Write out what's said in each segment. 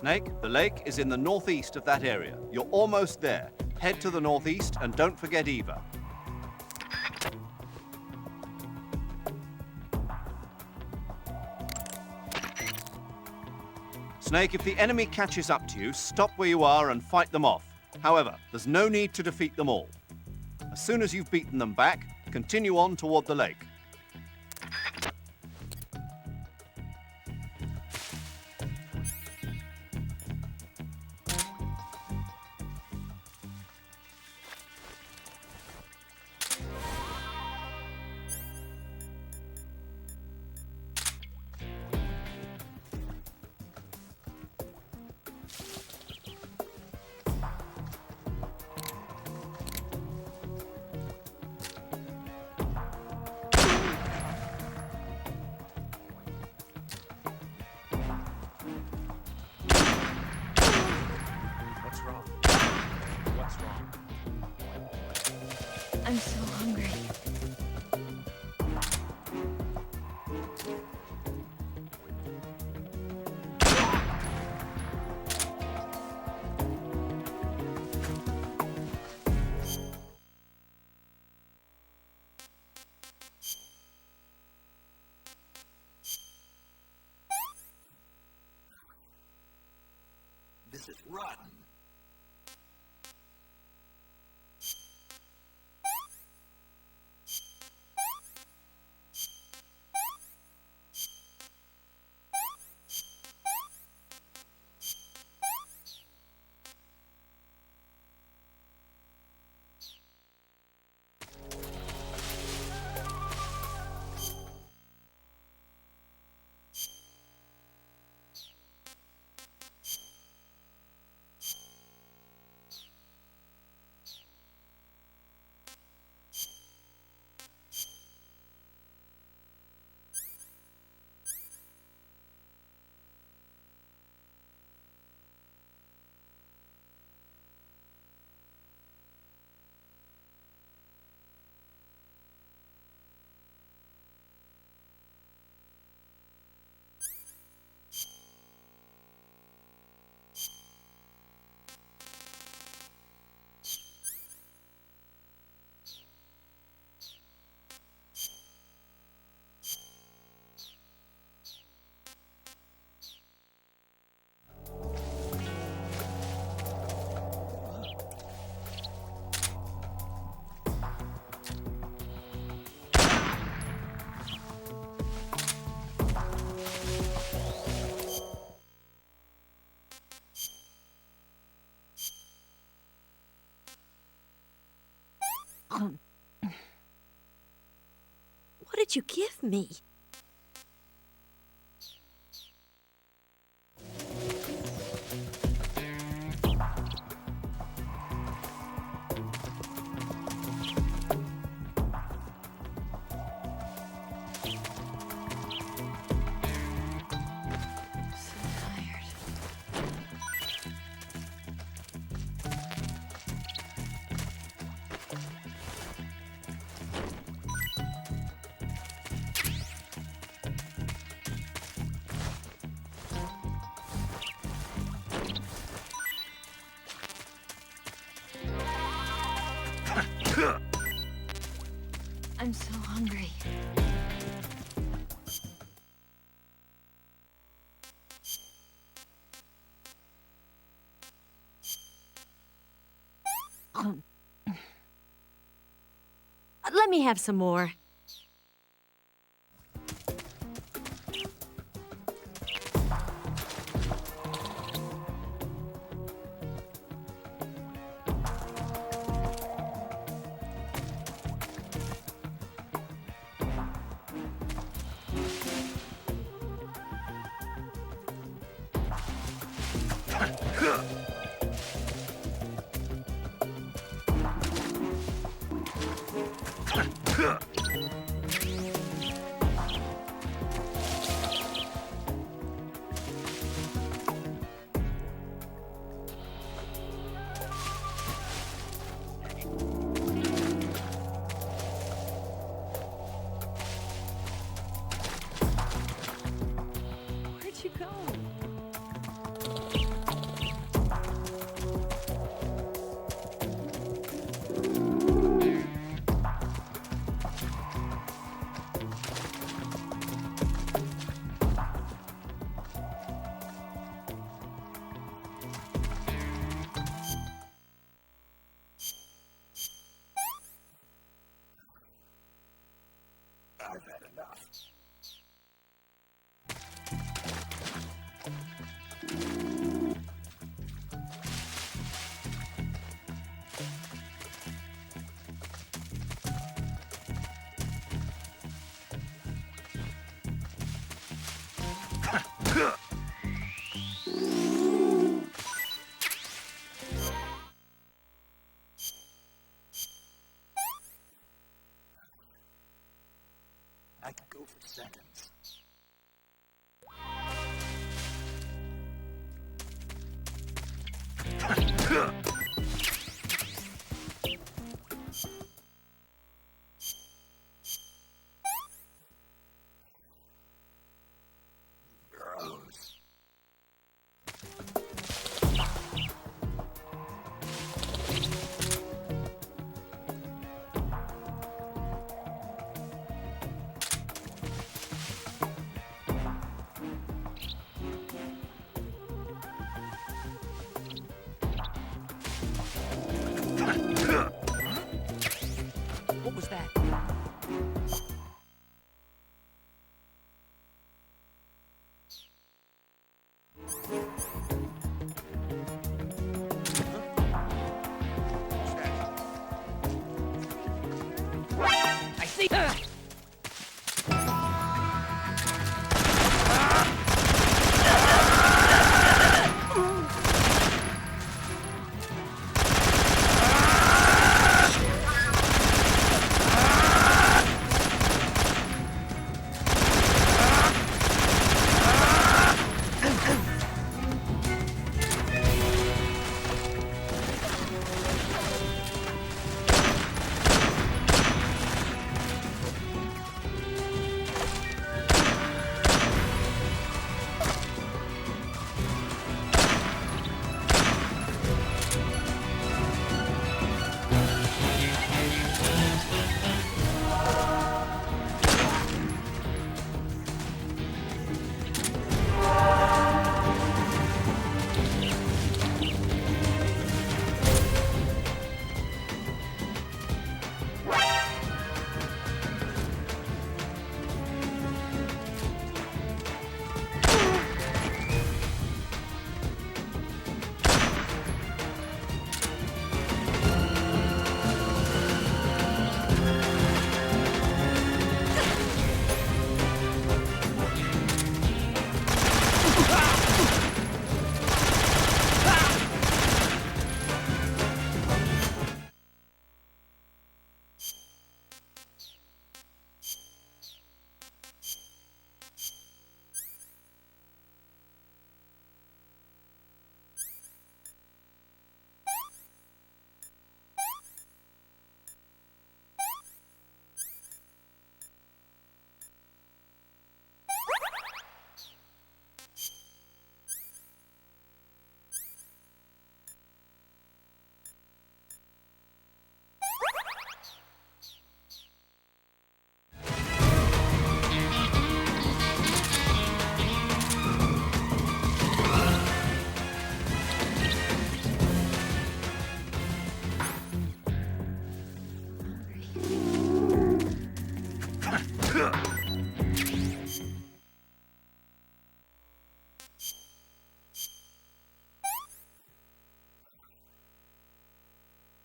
Snake, the lake is in the northeast of that area. You're almost there. Head to the northeast and don't forget Eva. Snake, if the enemy catches up to you, stop where you are and fight them off. However, there's no need to defeat them all. As soon as you've beaten them back, continue on toward the lake. I'm so hungry. This is rotten. What did you give me? I'm so hungry. Let me have some more. Where'd you go? I've had enough. I could go for seconds. Gross. What was that? I see.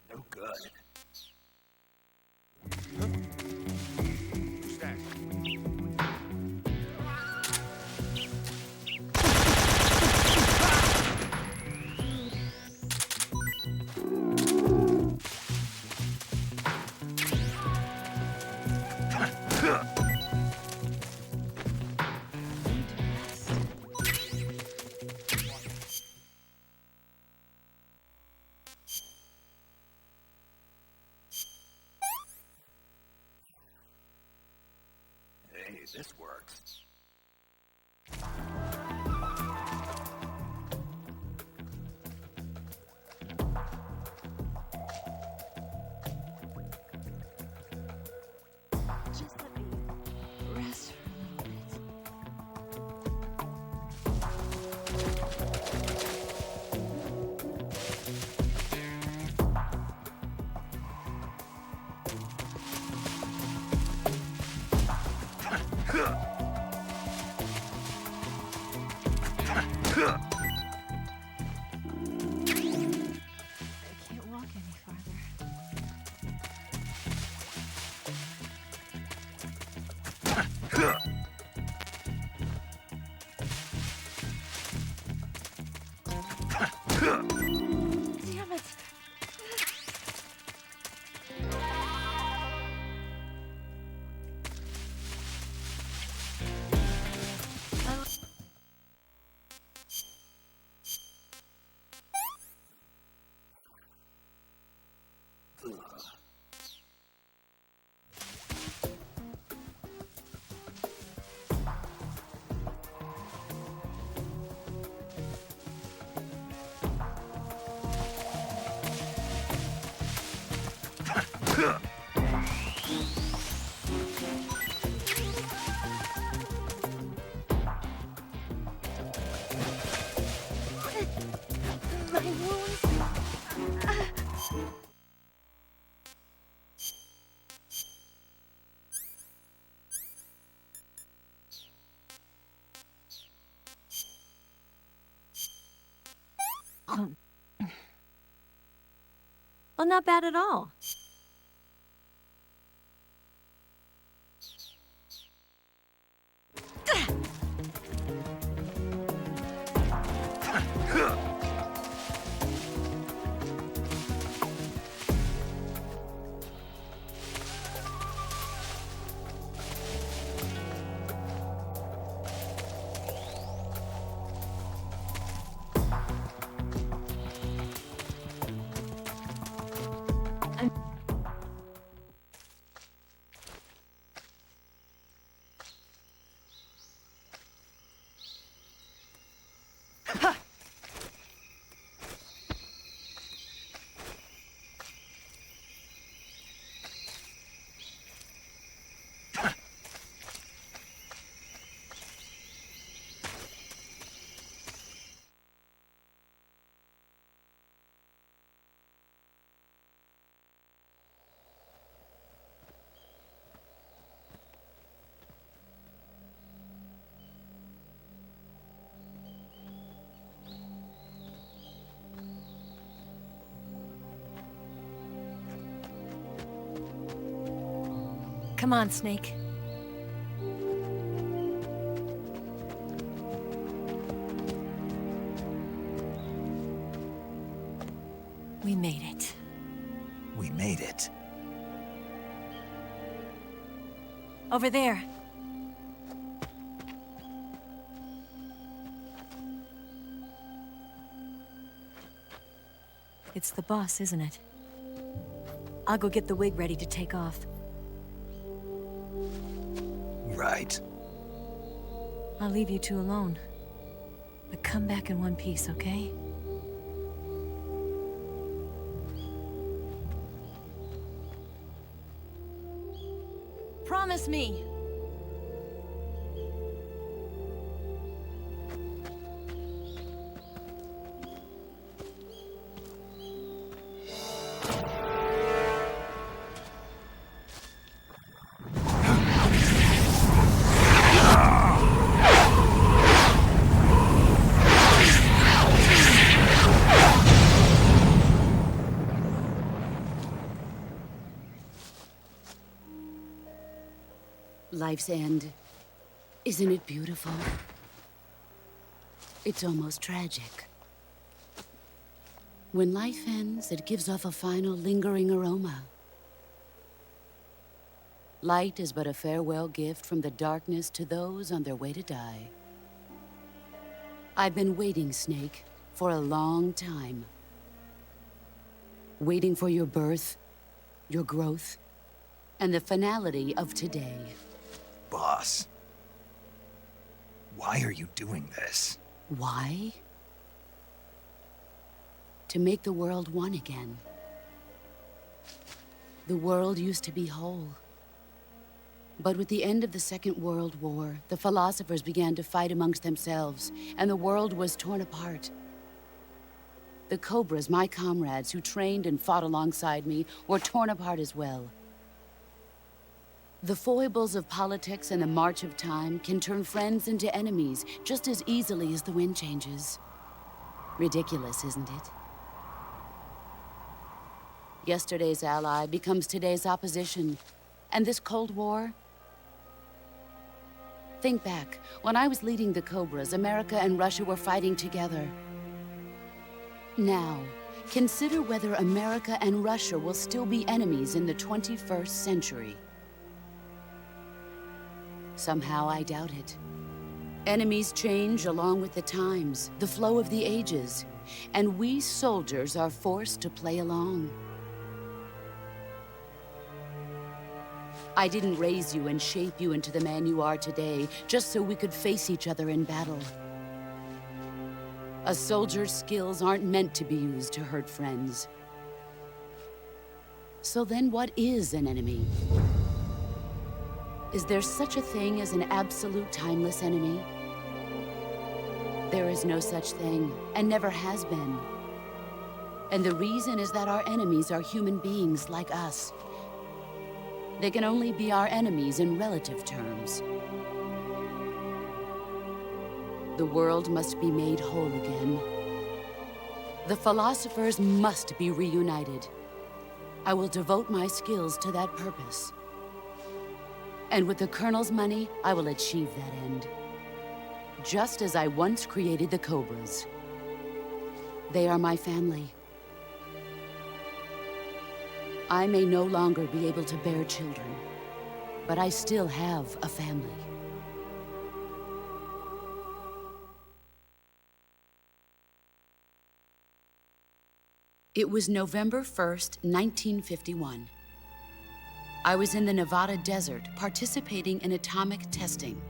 No good. Hey, this works. Just let me rest for a little bit. Damn it. My wounds. Well, not bad at all. Come on, Snake. We made it. We made it. Over there. It's the boss, isn't it? I'll go get the wig ready to take off. Right. I'll leave you two alone. But come back in one piece, okay? Promise me! Life's end. Isn't it beautiful? It's almost tragic. When life ends, it gives off a final lingering aroma. Light is but a farewell gift from the darkness to those on their way to die. I've been waiting, Snake, for a long time. Waiting for your birth, your growth, and the finality of today. Boss. Why are you doing this? Why? To make the world one again. The world used to be whole. But with the end of the Second World War, the philosophers began to fight amongst themselves, and the world was torn apart. The Cobras, my comrades who trained and fought alongside me, were torn apart as well. The foibles of politics and the march of time can turn friends into enemies just as easily as the wind changes. Ridiculous, isn't it? Yesterday's ally becomes today's opposition, and this Cold War, Think back. When I was leading the Cobras, America and Russia were fighting together. Now, consider whether America and Russia will still be enemies in the 21st century. Somehow I doubt it. Enemies change along with the times, the flow of the ages, and we soldiers are forced to play along. I didn't raise you and shape you into the man you are today just so we could face each other in battle. A soldier's skills aren't meant to be used to hurt friends. So then what is an enemy? Is there such a thing as an absolute timeless enemy? There is no such thing, and never has been. And the reason is that our enemies are human beings like us. They can only be our enemies in relative terms. The world must be made whole again. The philosophers must be reunited. I will devote my skills to that purpose. And with the Colonel's money, I will achieve that end. Just as I once created the Cobras. They are my family. I may no longer be able to bear children, but I still have a family. It was November 1st, 1951. I was in the Nevada desert participating in atomic testing.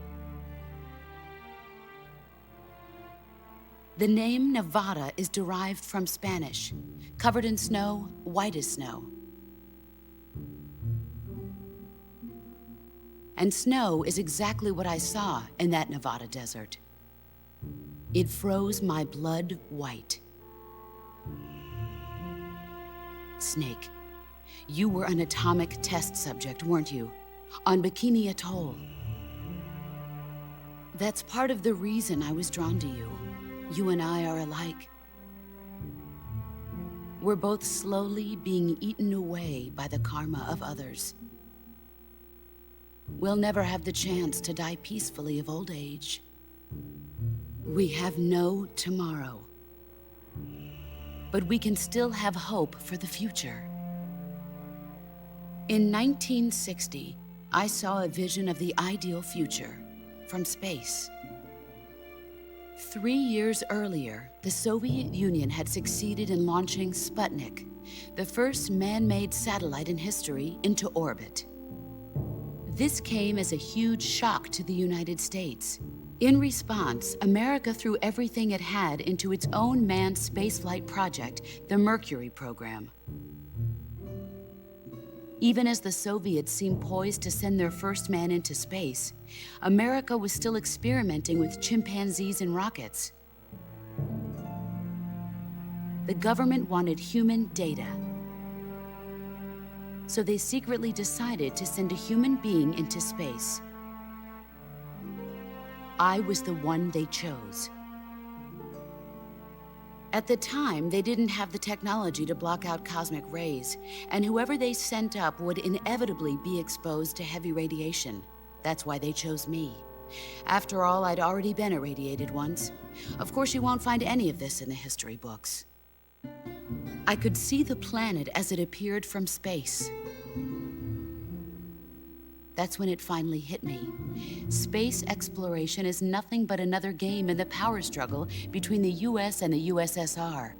The name Nevada is derived from Spanish, covered in snow, white as snow. And snow is exactly what I saw in that Nevada desert. It froze my blood white. Snake, you were an atomic test subject, weren't you? On Bikini Atoll. That's part of the reason I was drawn to you. You and I are alike. We're both slowly being eaten away by the karma of others. We'll never have the chance to die peacefully of old age. We have no tomorrow. But we can still have hope for the future. In 1960, I saw a vision of the ideal future from space. 3 years earlier, the Soviet Union had succeeded in launching Sputnik, the first man-made satellite in history, into orbit. This came as a huge shock to the United States. In response, America threw everything it had into its own manned spaceflight project, the Mercury program. Even as the Soviets seemed poised to send their first man into space, America was still experimenting with chimpanzees and rockets. The government wanted human data. So they secretly decided to send a human being into space. I was the one they chose. At the time, they didn't have the technology to block out cosmic rays, and whoever they sent up would inevitably be exposed to heavy radiation. That's why they chose me. After all, I'd already been irradiated once. Of course, you won't find any of this in the history books. I could see the planet as it appeared from space. That's when it finally hit me. Space exploration is nothing but another game in the power struggle between the US and the USSR.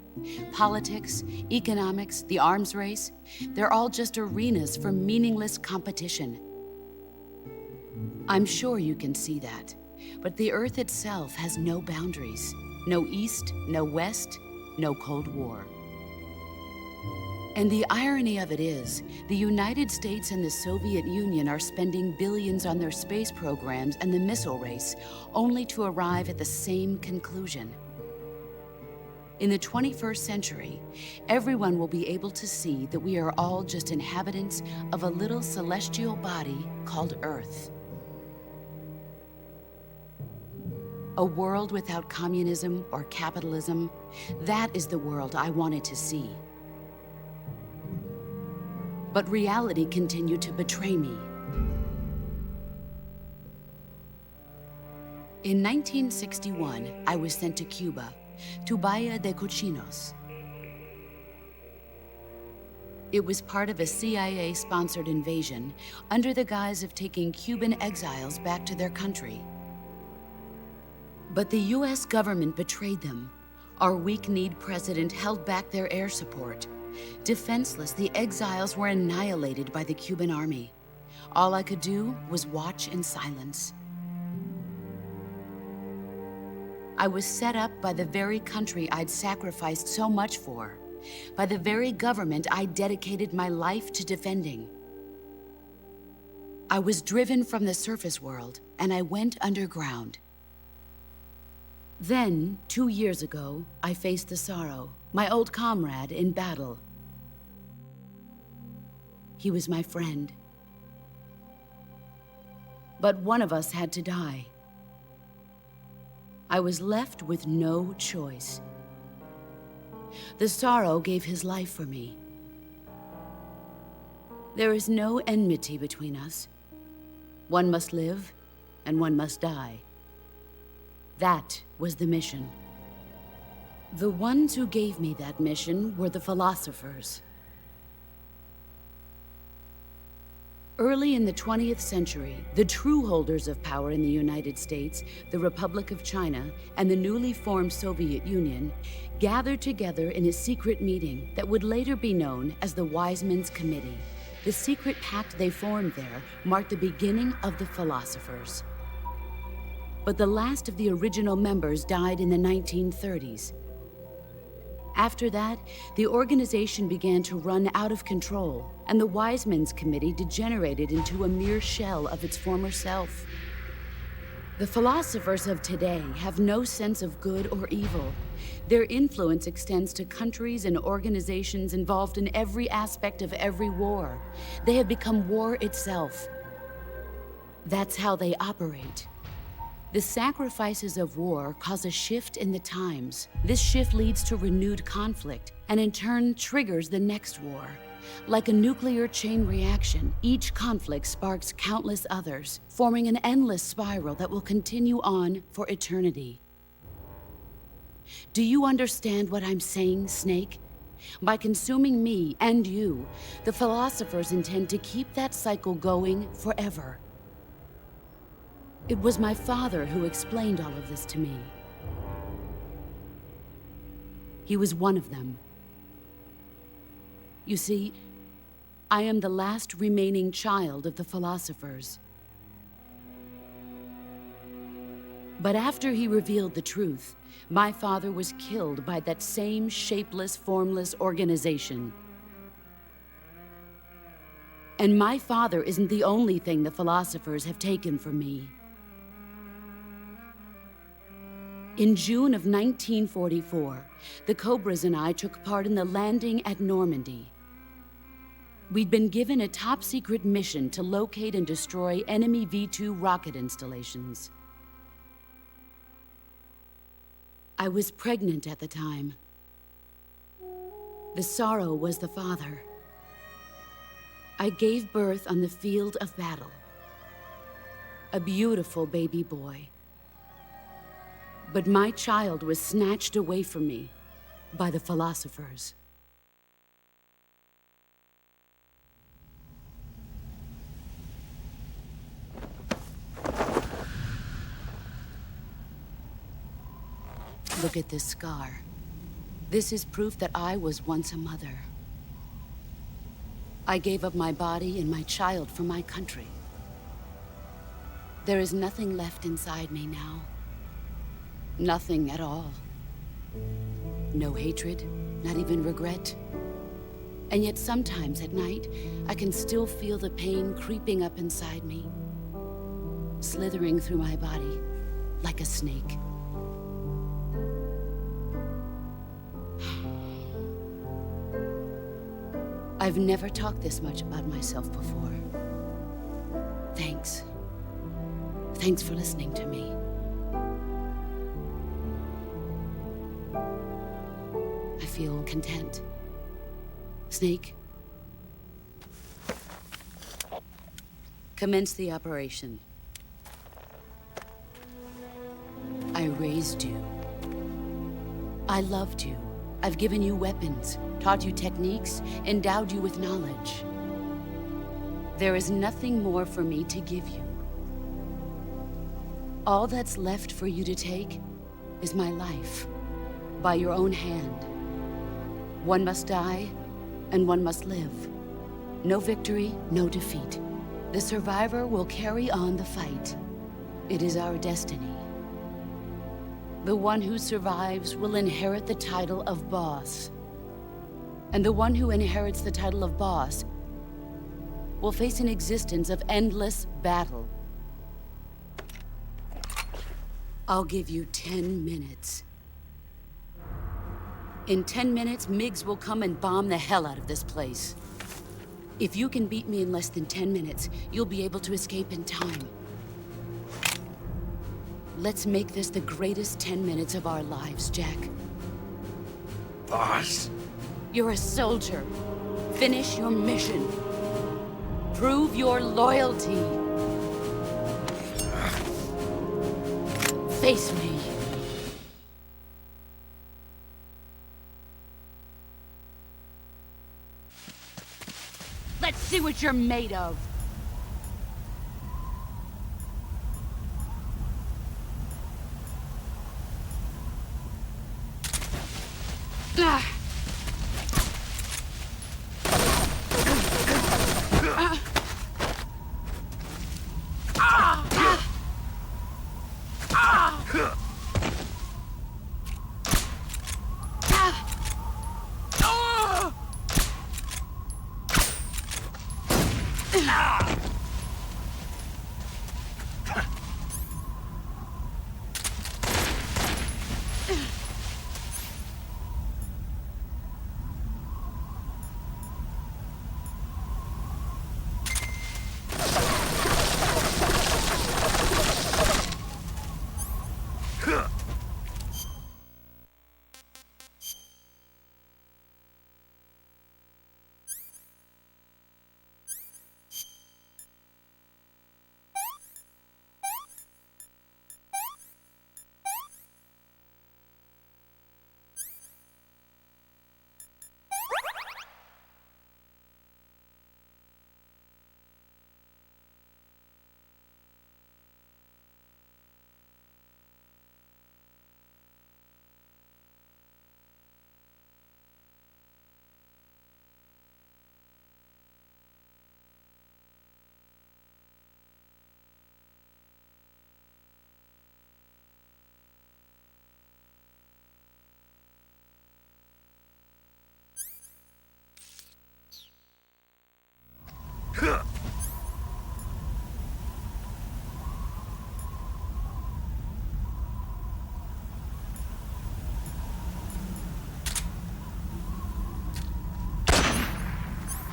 Politics, economics, the arms race, they're all just arenas for meaningless competition. I'm sure you can see that, but the Earth itself has no boundaries. No East, no West, no Cold War. And the irony of it is, the United States and the Soviet Union are spending billions on their space programs and the missile race, only to arrive at the same conclusion. In the 21st century, everyone will be able to see that we are all just inhabitants of a little celestial body called Earth. A world without communism or capitalism, that is the world I wanted to see. But reality continued to betray me. In 1961, I was sent to Cuba, to Bahia de Cochinos. It was part of a CIA-sponsored invasion under the guise of taking Cuban exiles back to their country. But the US government betrayed them. Our weak-kneed president held back their air support. Defenseless, the exiles were annihilated by the Cuban army. All I could do was watch in silence. I was set up by the very country I'd sacrificed so much for, by the very government I dedicated my life to defending. I was driven from the surface world, and I went underground. Then, 2 years ago, I faced the Sorrow, my old comrade in battle. He was my friend. But one of us had to die. I was left with no choice. The Sorrow gave his life for me. There is no enmity between us. One must live, and one must die. That was the mission. The ones who gave me that mission were the philosophers. Early in the 20th century, the true holders of power in the United States, the Republic of China, and the newly formed Soviet Union gathered together in a secret meeting that would later be known as the Wiseman's Committee. The secret pact they formed there marked the beginning of the philosophers. But the last of the original members died in the 1930s. After that, the organization began to run out of control, and the Wiseman's Committee degenerated into a mere shell of its former self. The philosophers of today have no sense of good or evil. Their influence extends to countries and organizations involved in every aspect of every war. They have become war itself. That's how they operate. The sacrifices of war cause a shift in the times. This shift leads to renewed conflict, and in turn triggers the next war. Like a nuclear chain reaction, each conflict sparks countless others, forming an endless spiral that will continue on for eternity. Do you understand what I'm saying, Snake? By consuming me and you, the philosophers intend to keep that cycle going forever. It was my father who explained all of this to me. He was one of them. You see, I am the last remaining child of the philosophers. But after he revealed the truth, my father was killed by that same shapeless, formless organization. And my father isn't the only thing the philosophers have taken from me. In June of 1944, the Cobras and I took part in the landing at Normandy. We'd been given a top-secret mission to locate and destroy enemy V-2 rocket installations. I was pregnant at the time. The Sorrow was the father. I gave birth on the field of battle. A beautiful baby boy. But my child was snatched away from me by the philosophers. Look at this scar. This is proof that I was once a mother. I gave up my body and my child for my country. There is nothing left inside me now. Nothing at all. No hatred, not even regret. And yet sometimes at night, I can still feel the pain creeping up inside me, slithering through my body like a snake. I've never talked this much about myself before. Thanks. Thanks for listening to me. I feel content. Snake, commence the operation. raised you. I loved you. I've given you weapons, taught you techniques, endowed you with knowledge. There is nothing more for me to give you. All that's left for you to take is my life, by your own hand. One must die, and one must live. No victory, no defeat. The survivor will carry on the fight. It is our destiny. The one who survives will inherit the title of boss. And the one who inherits the title of boss will face an existence of endless battle. I'll give you 10 minutes. In 10 minutes, Miggs will come and bomb the hell out of this place. If you can beat me in less than 10 minutes, you'll be able to escape in time. Let's make this the greatest 10 minutes of our lives, Jack. Boss? You're a soldier. Finish your mission. Prove your loyalty. Face me. Let's see what you're made of.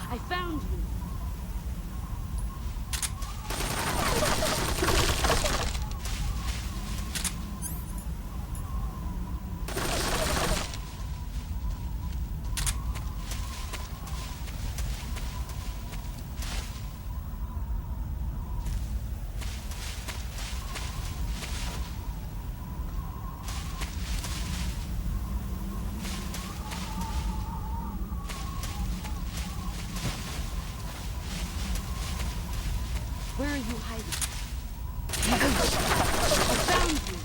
I found you. Where are you hiding? I found you!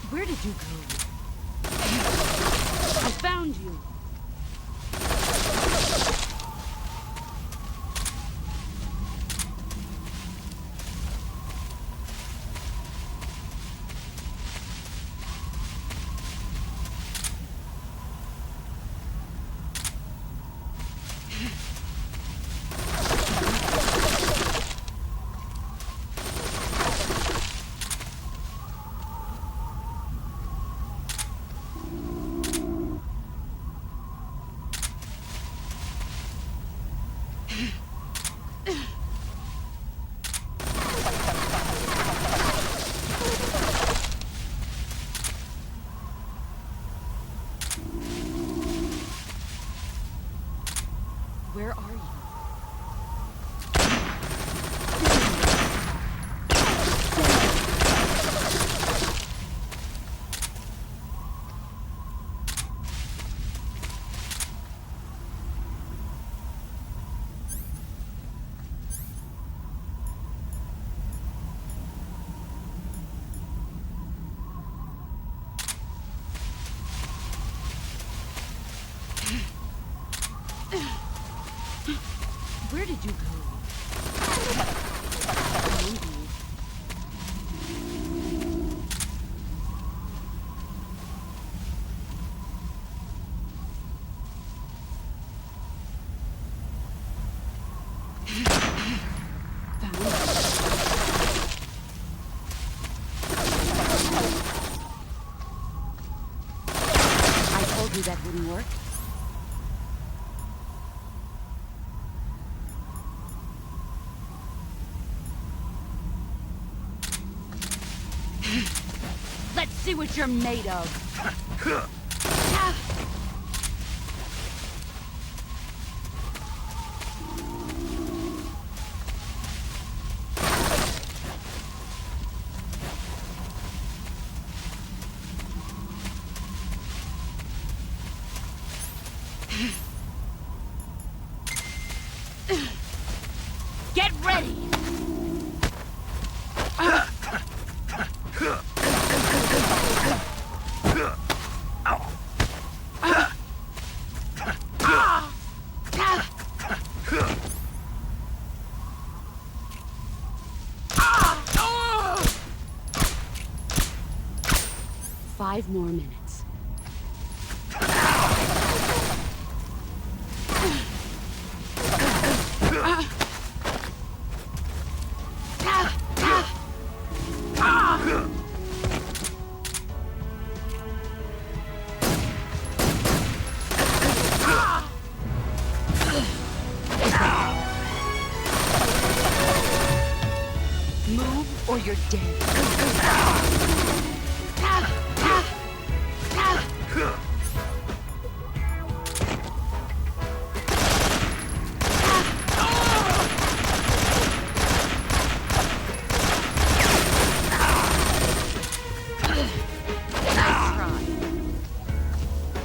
Where did you go? I found you. Where are you? Where did you go? Indeed. 'Found. I told you that wouldn't work. Let's see what you're made of. Get ready! Five more minutes. Move or you're dead.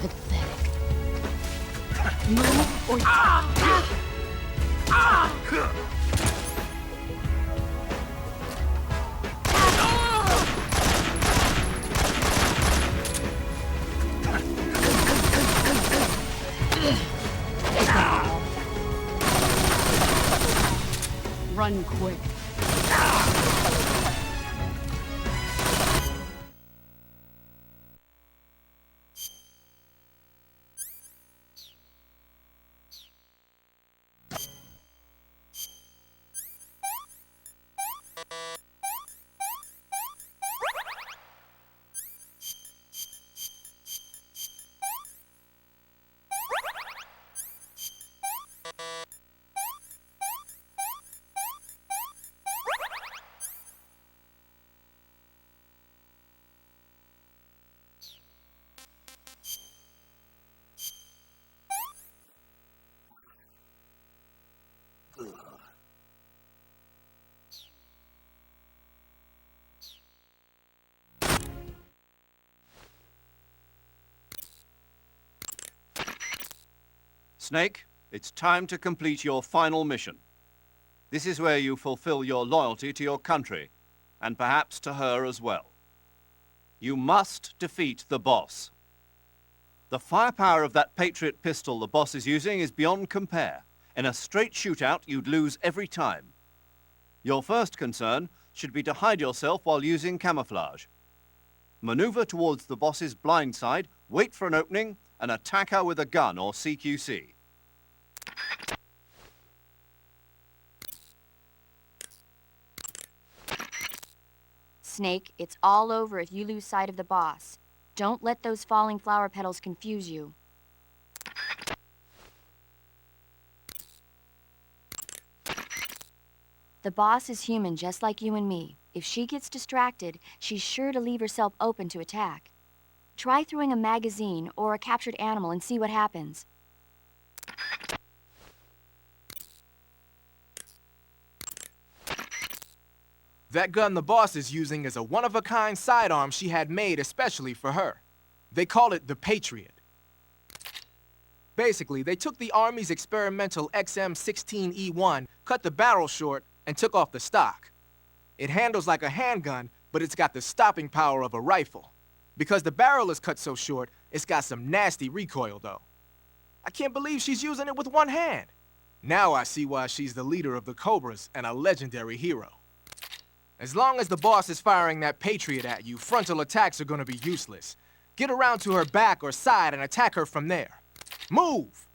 Pathetic. Move or run quick. Snake, it's time to complete your final mission. This is where you fulfill your loyalty to your country, and perhaps to her as well. You must defeat the boss. The firepower of that Patriot pistol the boss is using is beyond compare. In a straight shootout, you'd lose every time. Your first concern should be to hide yourself while using camouflage. Maneuver towards the boss's blind side, wait for an opening, and attack her with a gun or CQC. Snake, it's all over if you lose sight of the boss. Don't let those falling flower petals confuse you. The boss is human just like you and me. If she gets distracted, she's sure to leave herself open to attack. Try throwing a magazine or a captured animal and see what happens. That gun the boss is using is a one-of-a-kind sidearm she had made especially for her. They call it the Patriot. Basically, they took the Army's experimental XM16E1, cut the barrel short, and took off the stock. It handles like a handgun, but it's got the stopping power of a rifle. Because the barrel is cut so short, it's got some nasty recoil, though. I can't believe she's using it with one hand. Now I see why she's the leader of the Cobras and a legendary hero. As long as the boss is firing that Patriot at you, frontal attacks are gonna be useless. Get around to her back or side and attack her from there. Move!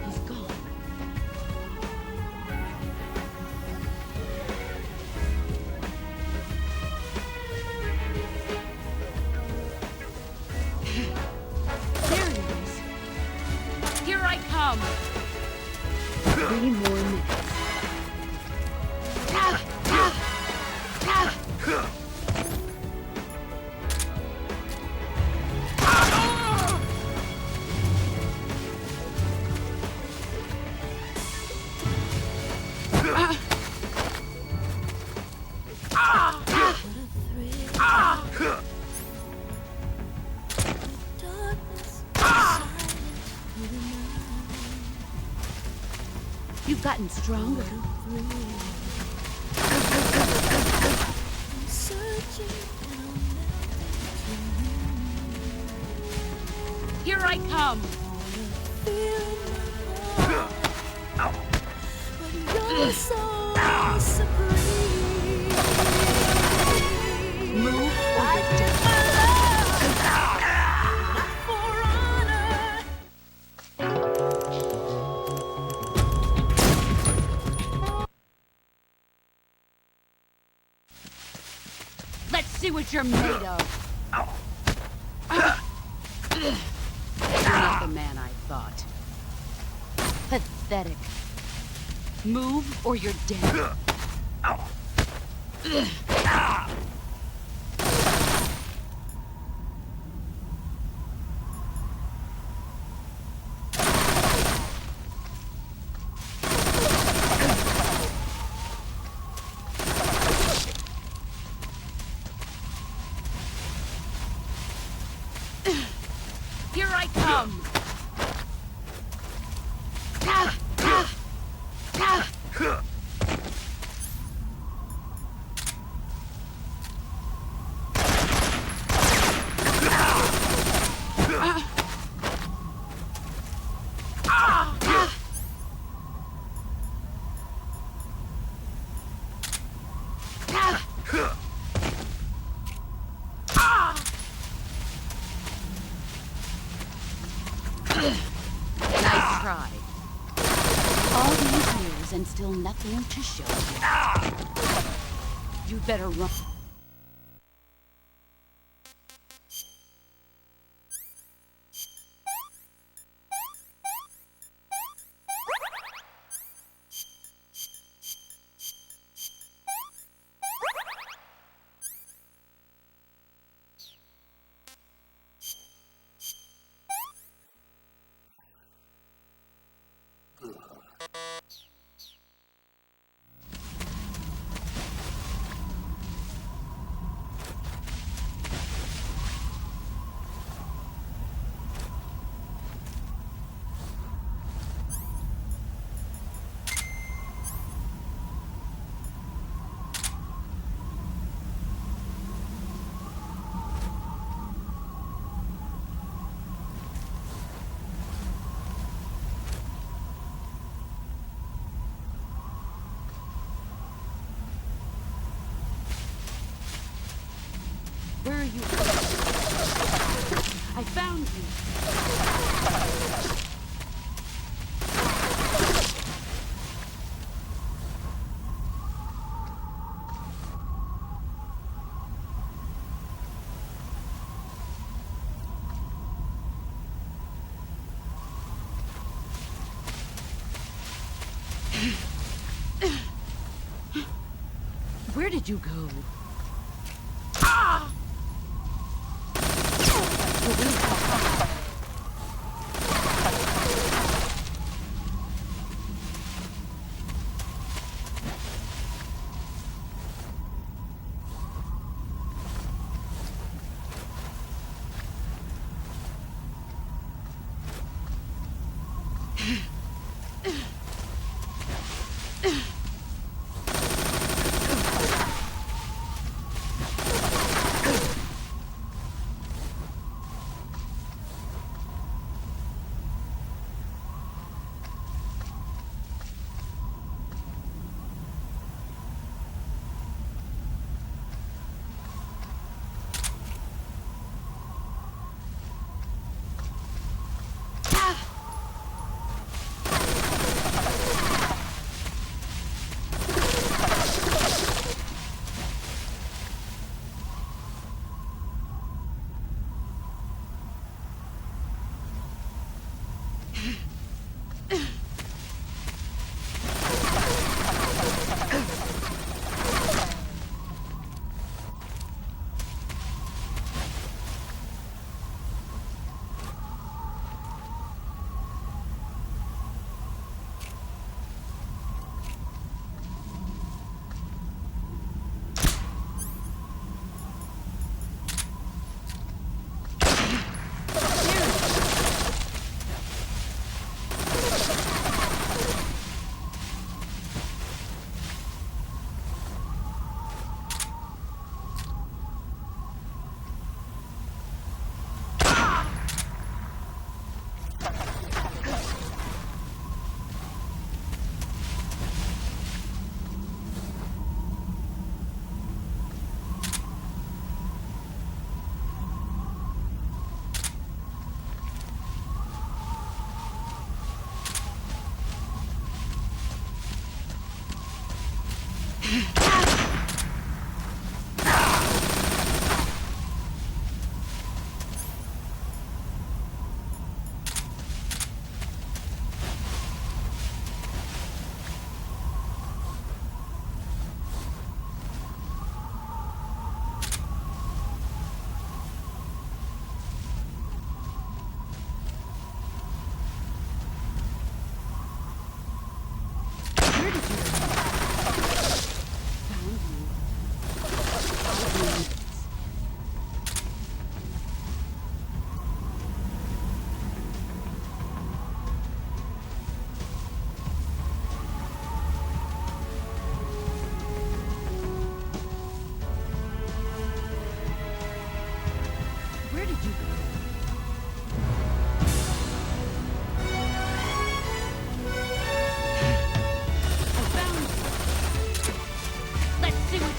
He's gone. There he is. Here I come! 3 more minutes. You've gotten stronger. Here I come! Move or you're dead. Let's see what you're made of! You're not the man I thought. Pathetic. Move or you're dead. Here I come! Nice try. All these years and still nothing to show. You'd better run. Found you. Where did you go?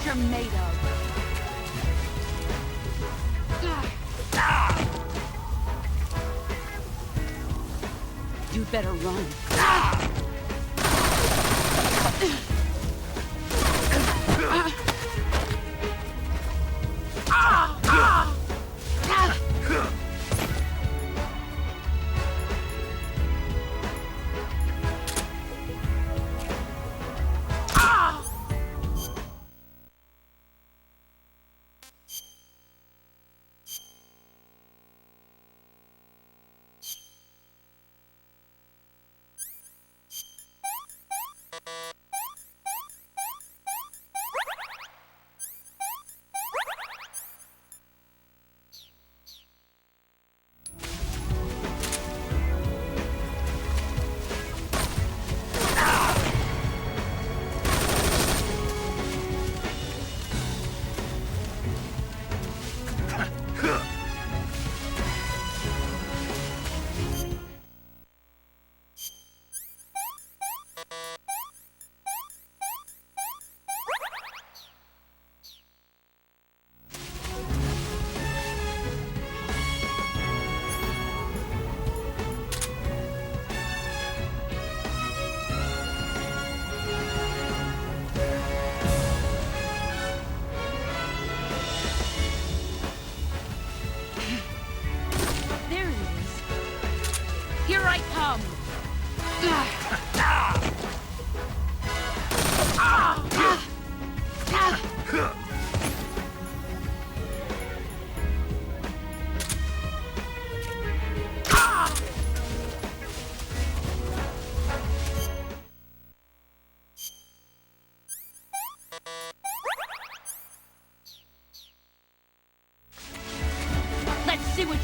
You're made of. You'd better run.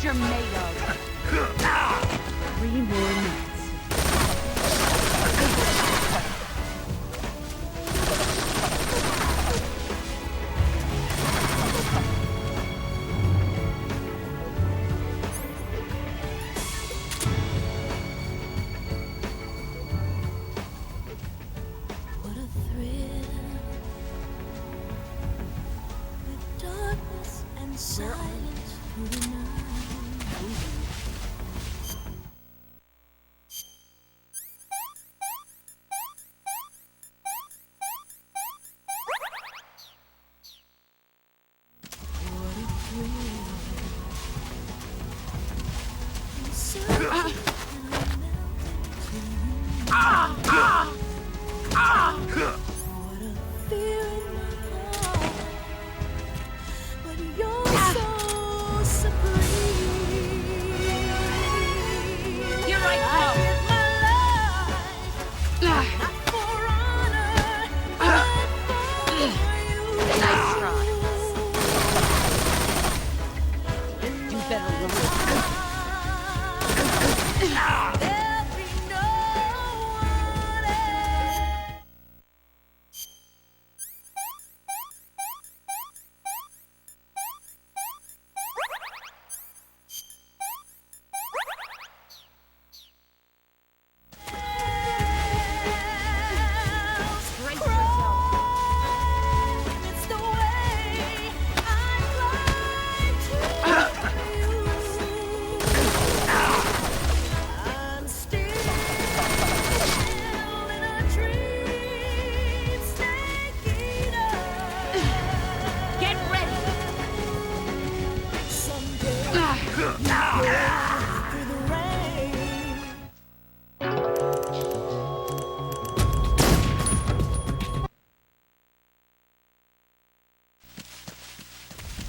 you're made of. 3 more minutes. What a thrill with darkness and silence through the night. What a thrill. Encircled in a melting what a fear in my heart, but you're so supreme. Here I I give my life, not for honor, but for you. Nice try. You better learn. There'll be no one else. Brace yourself. It's the way I'd like to you. I'm still in a dream, snake eater. Get ready. Someday through the rain.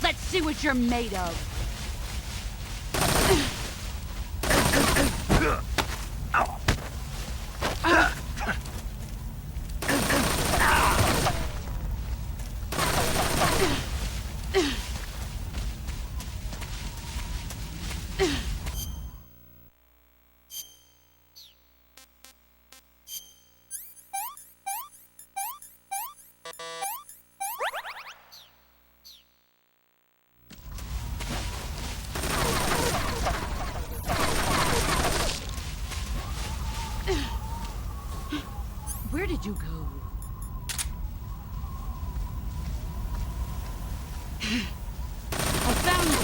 Let's see what you're made of. Where did you go? I found you.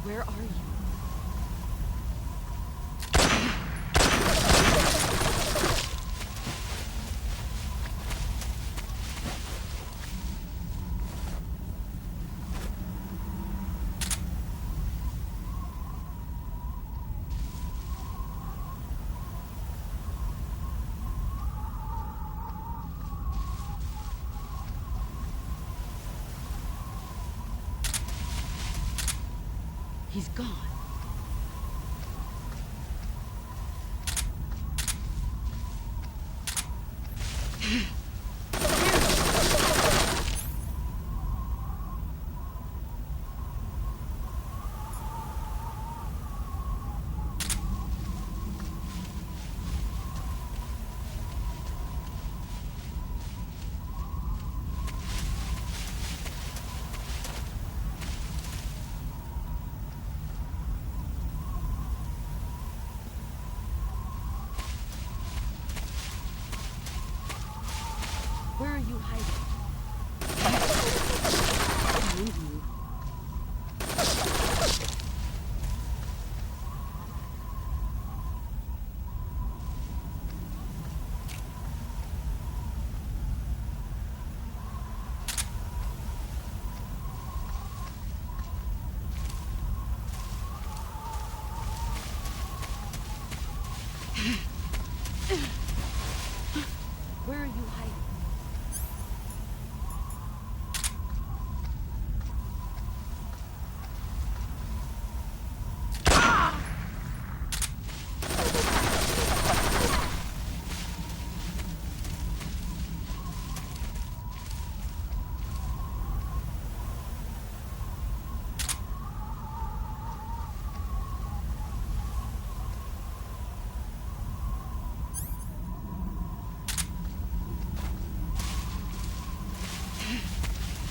Where are you? He's gone.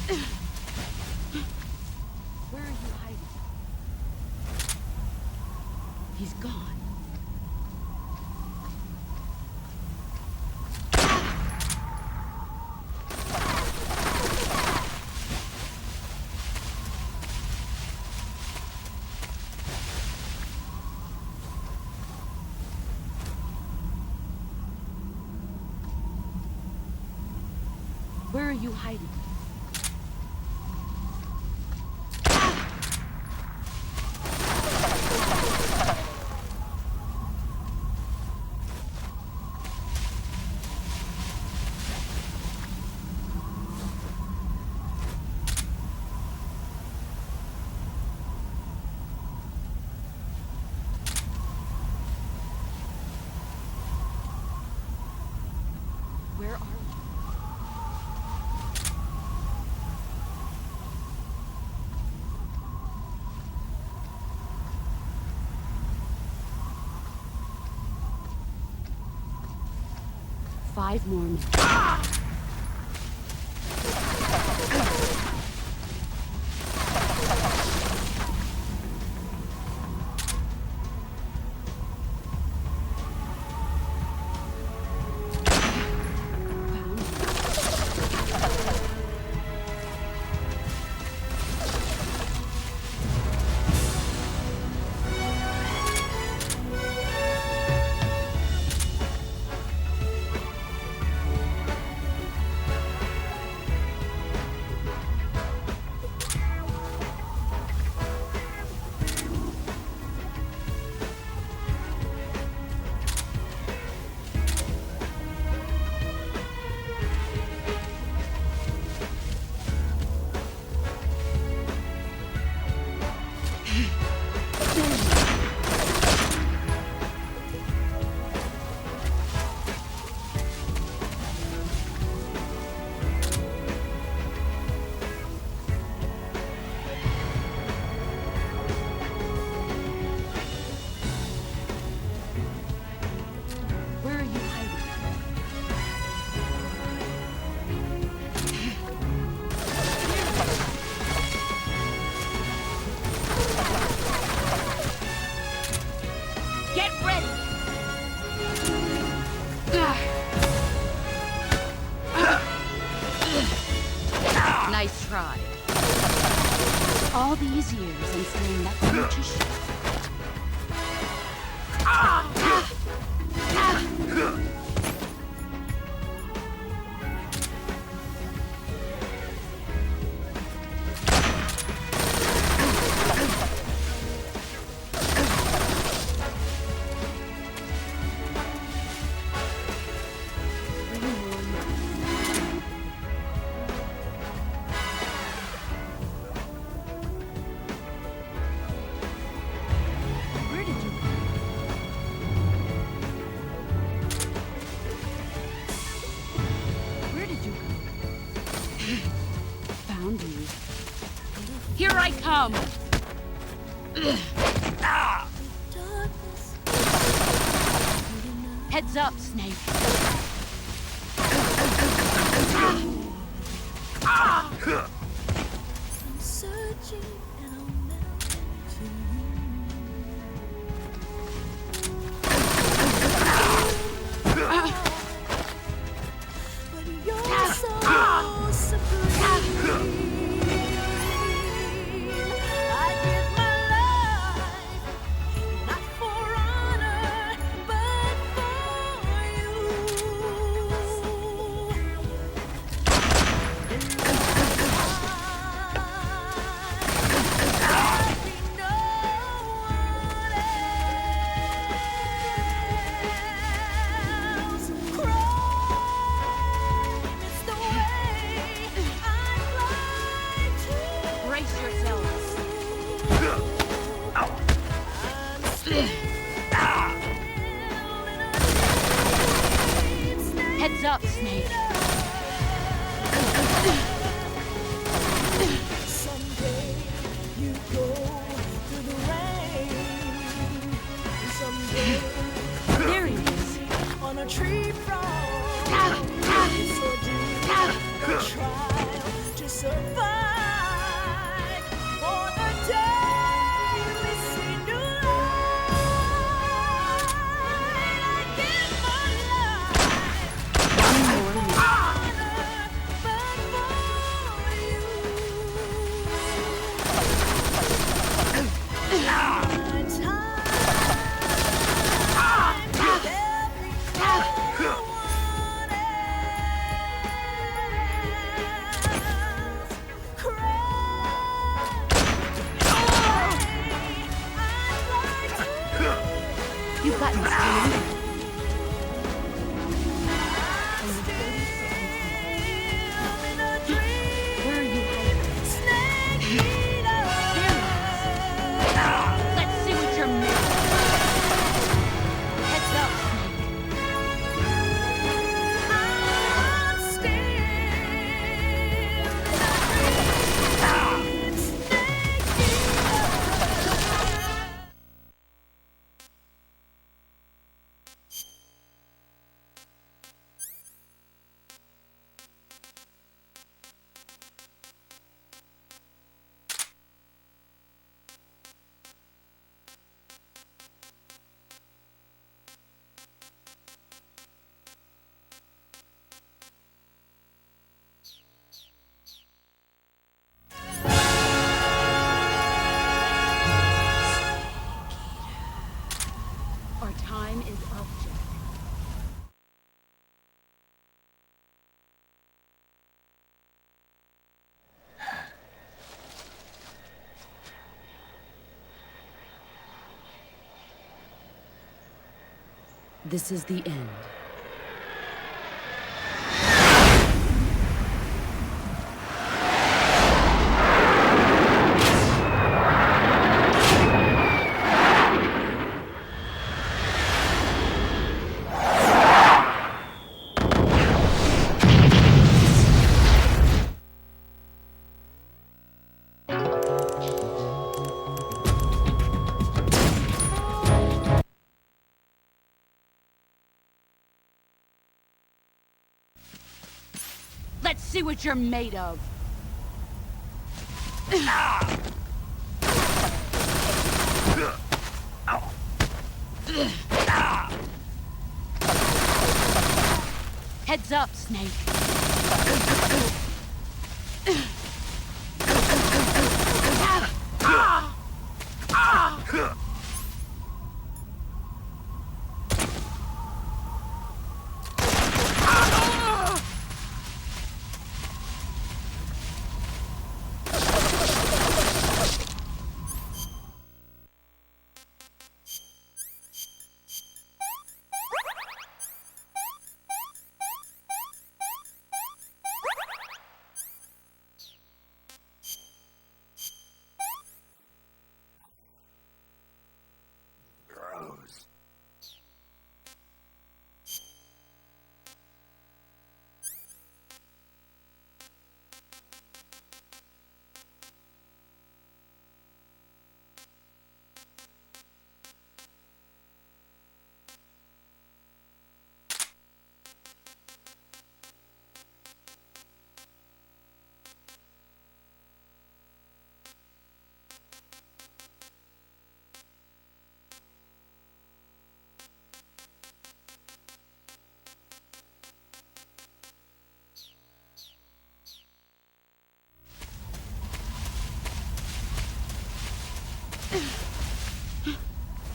Where are you hiding? He's gone. Where are you hiding? Where are you? 5 more minutes. Where are you hiding? Get ready! Nice try. All these years and saying nothing but you should. Where did you go? Where did you go? Found you. Here I come! Heads up, Snake. I'm searching and I'm melting to you. But you're so supreme. I give my life, not for honor, but for you. survive for the day we see new light. I give my life honor, but for you. You've gotten scared. Where are you hiding? Let's see what you're made of. Heads up, Our time is up, Jack. This is the end. let's see what you're made of. Heads up, Snake. Gross.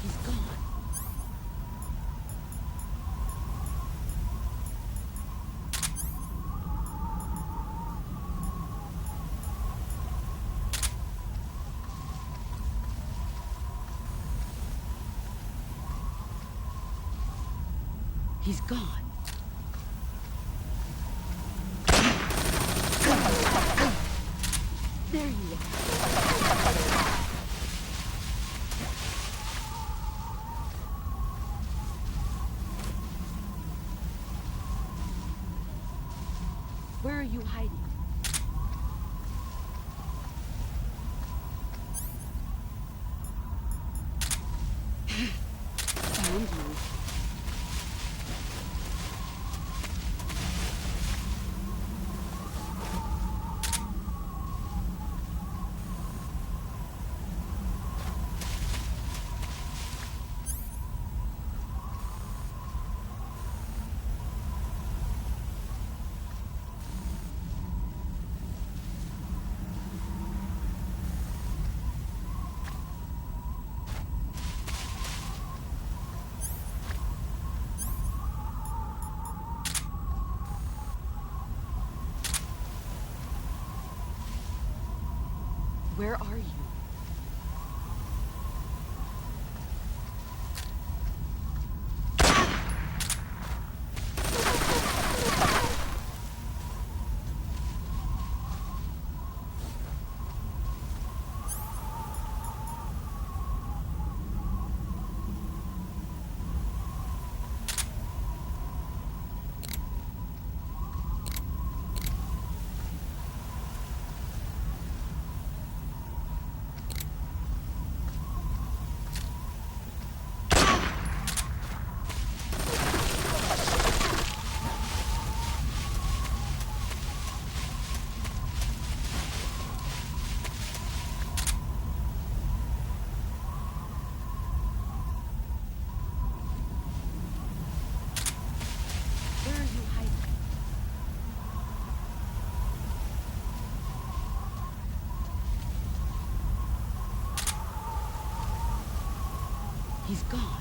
He's gone. He's gone. There you are. Where are you hiding? Found you. Where are you? Where are you hiding? He's gone.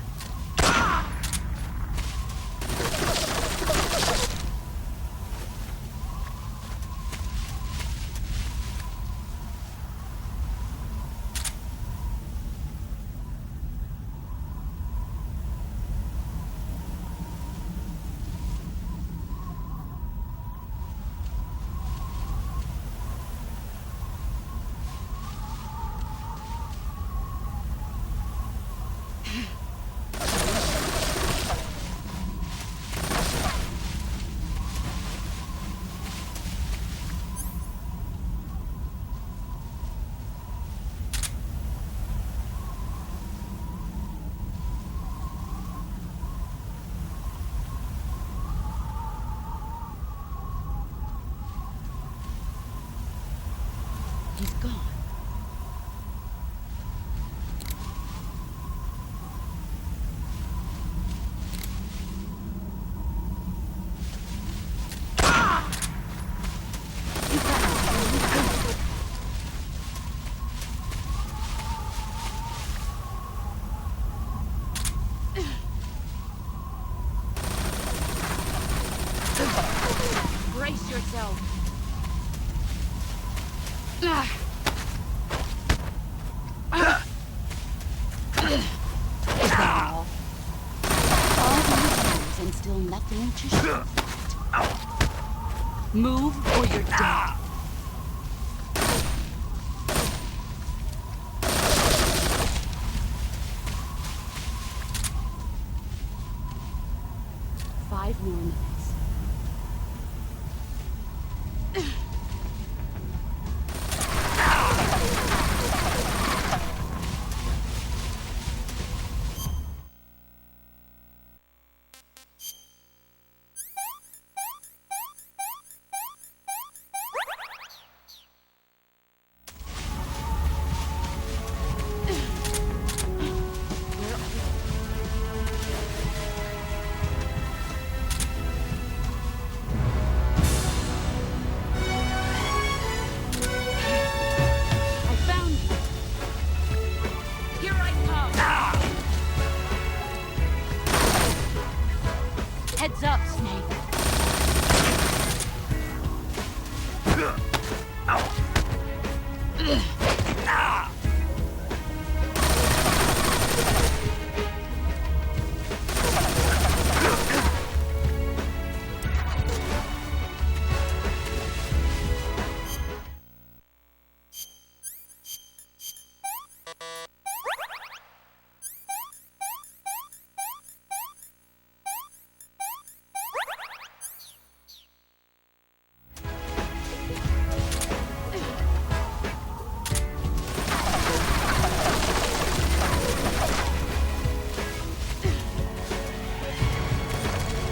He's gone. Brace yourself. Is that all? All these years and still nothing to show. Move or you're dead. Five more minutes. I found you. Here I come. Heads up, Snake.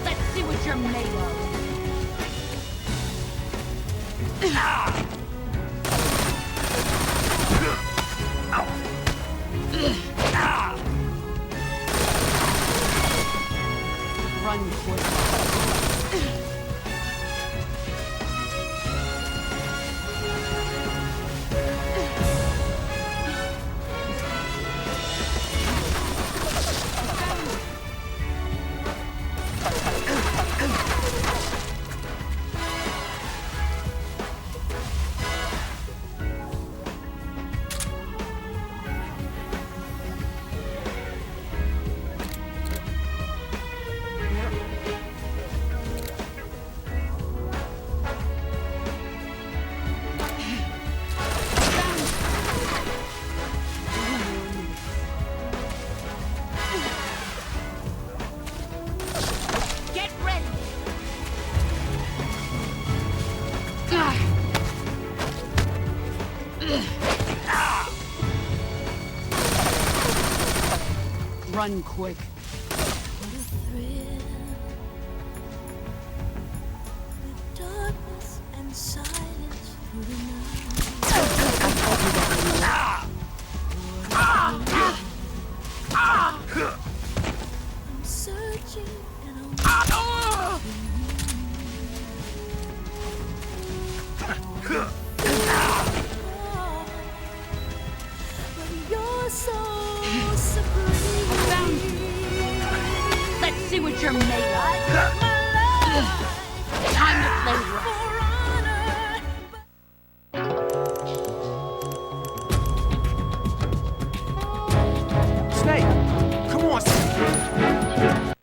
Let's see what you're made of. Run for it. Run quick. What a thrill. With darkness and silence through the night. I'm searching and I'm but you're so supreme. Let's see what you're made of. Time to play rough. Snake! Come on, Snake!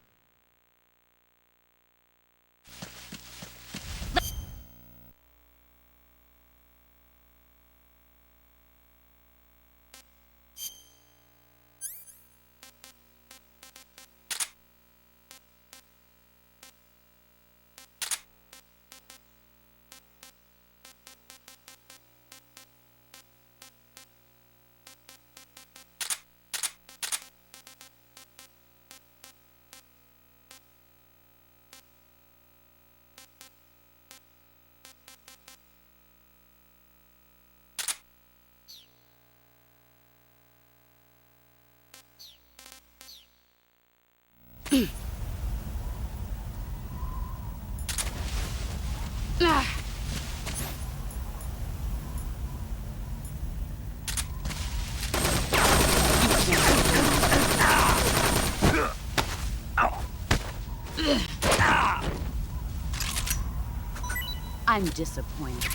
I'm disappointed.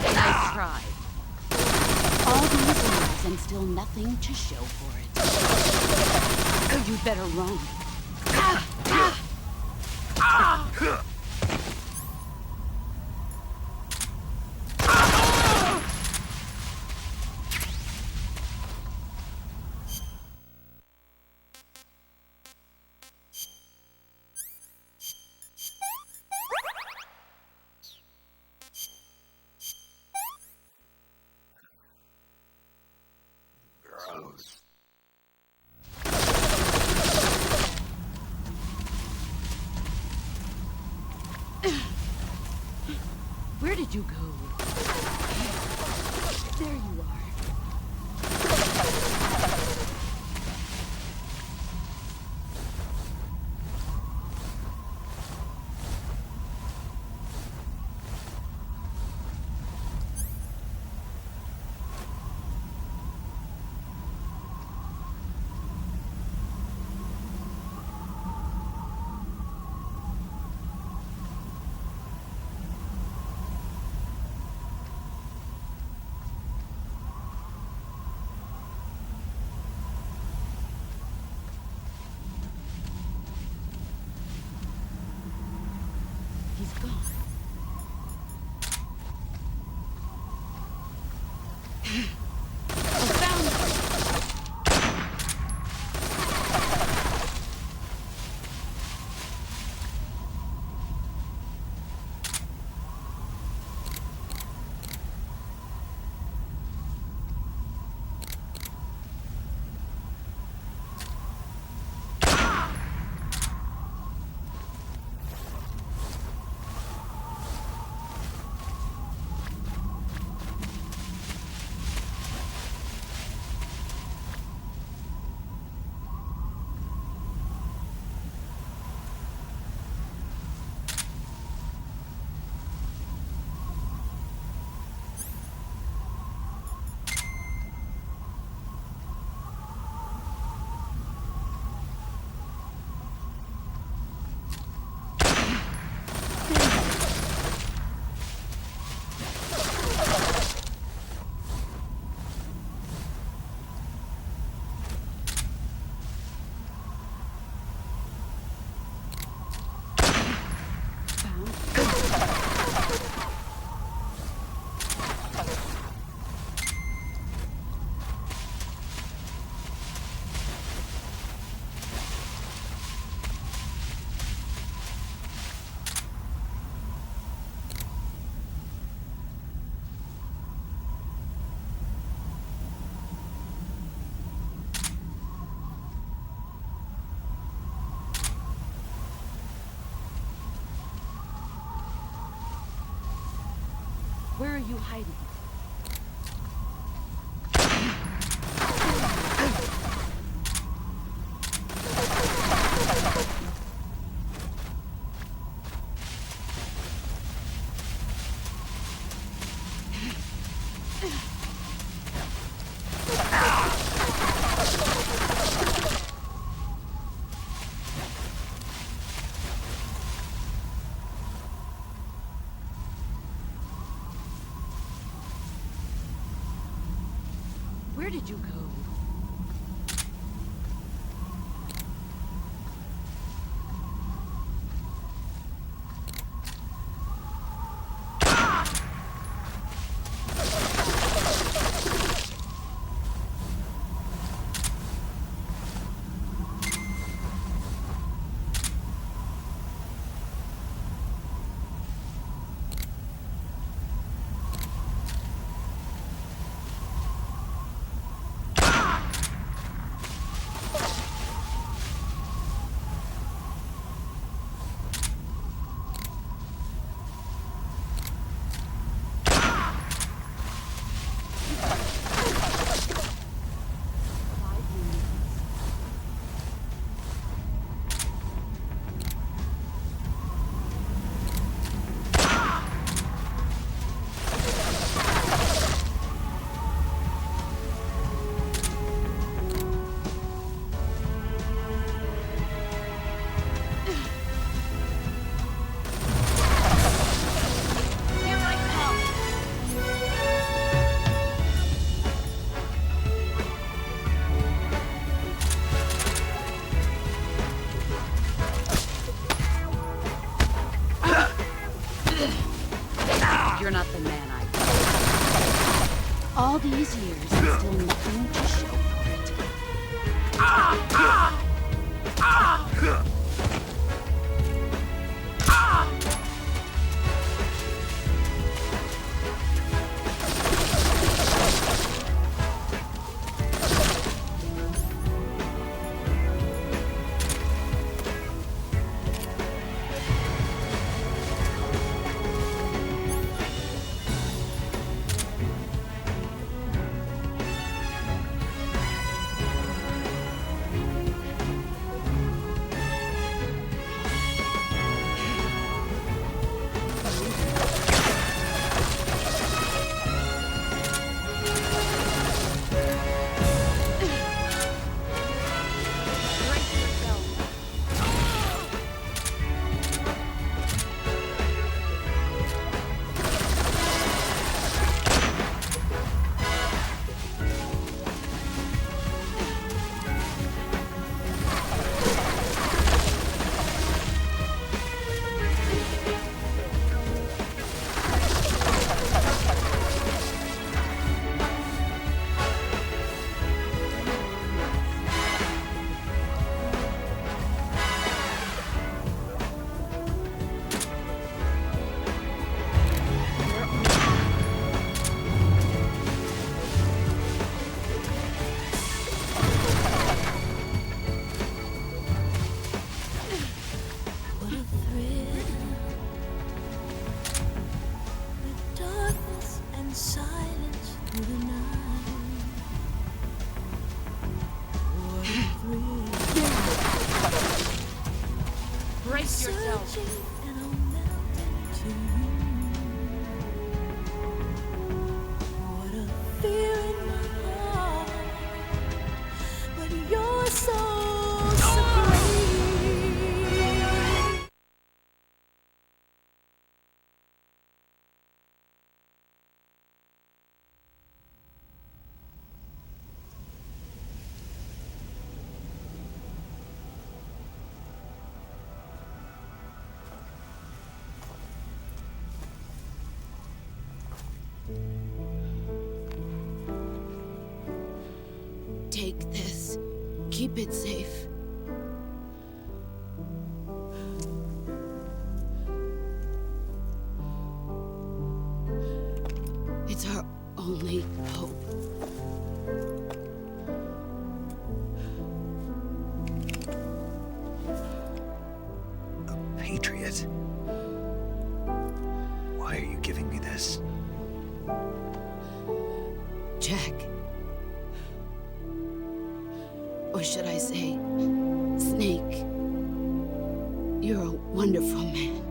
Nice try. All these years and still nothing to show for it. You better run. Gross. Where did you go? There you are. He's gone. I found him. Where are you hiding? Where did you go? You're not the man I thought. All these years, and still nothing to show for it. What a thrill, with darkness and silence through the night. What a thrill. Brace yourself. Searching and I'm melting to you. What a fear in my heart, but you're so supreme. Take this. Keep it safe. It's our only hope. A patriot? Why are you giving me this? Jack. Or should I say, Snake. You're a wonderful man.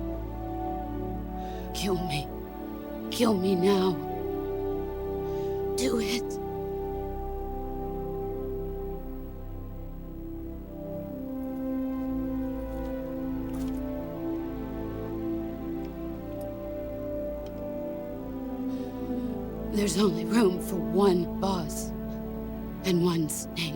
Kill me. Kill me now. Do it. There's only room for one boss and one snake.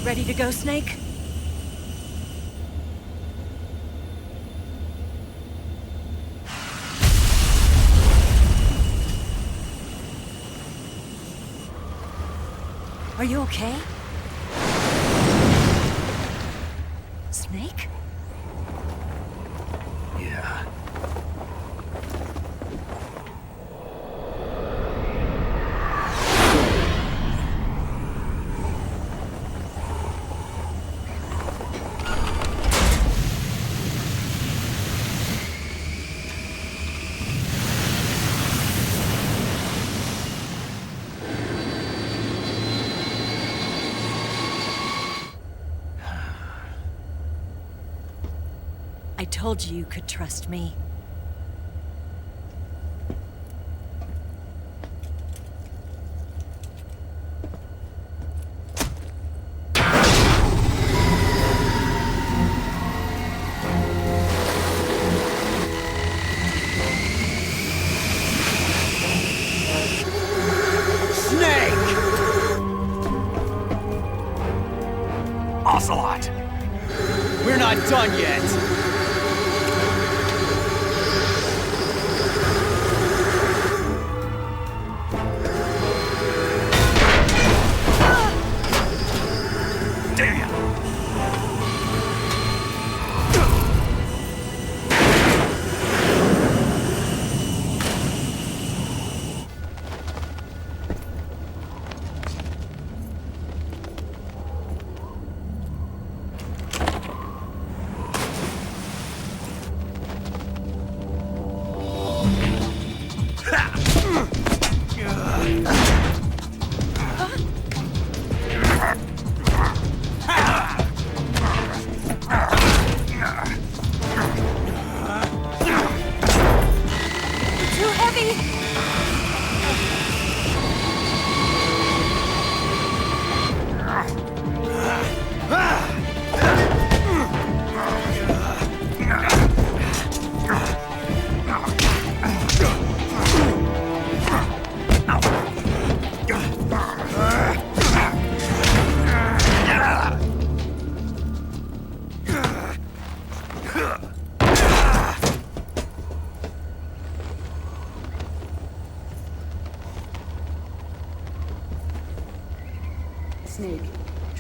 Ready to go, Snake? Are you okay? Snake? Yeah. I told you you could trust me. Ocelot! We're not done yet! Damn!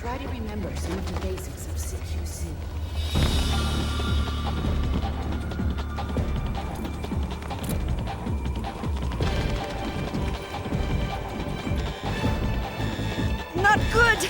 Try to remember some of the basics of CQC. Not good!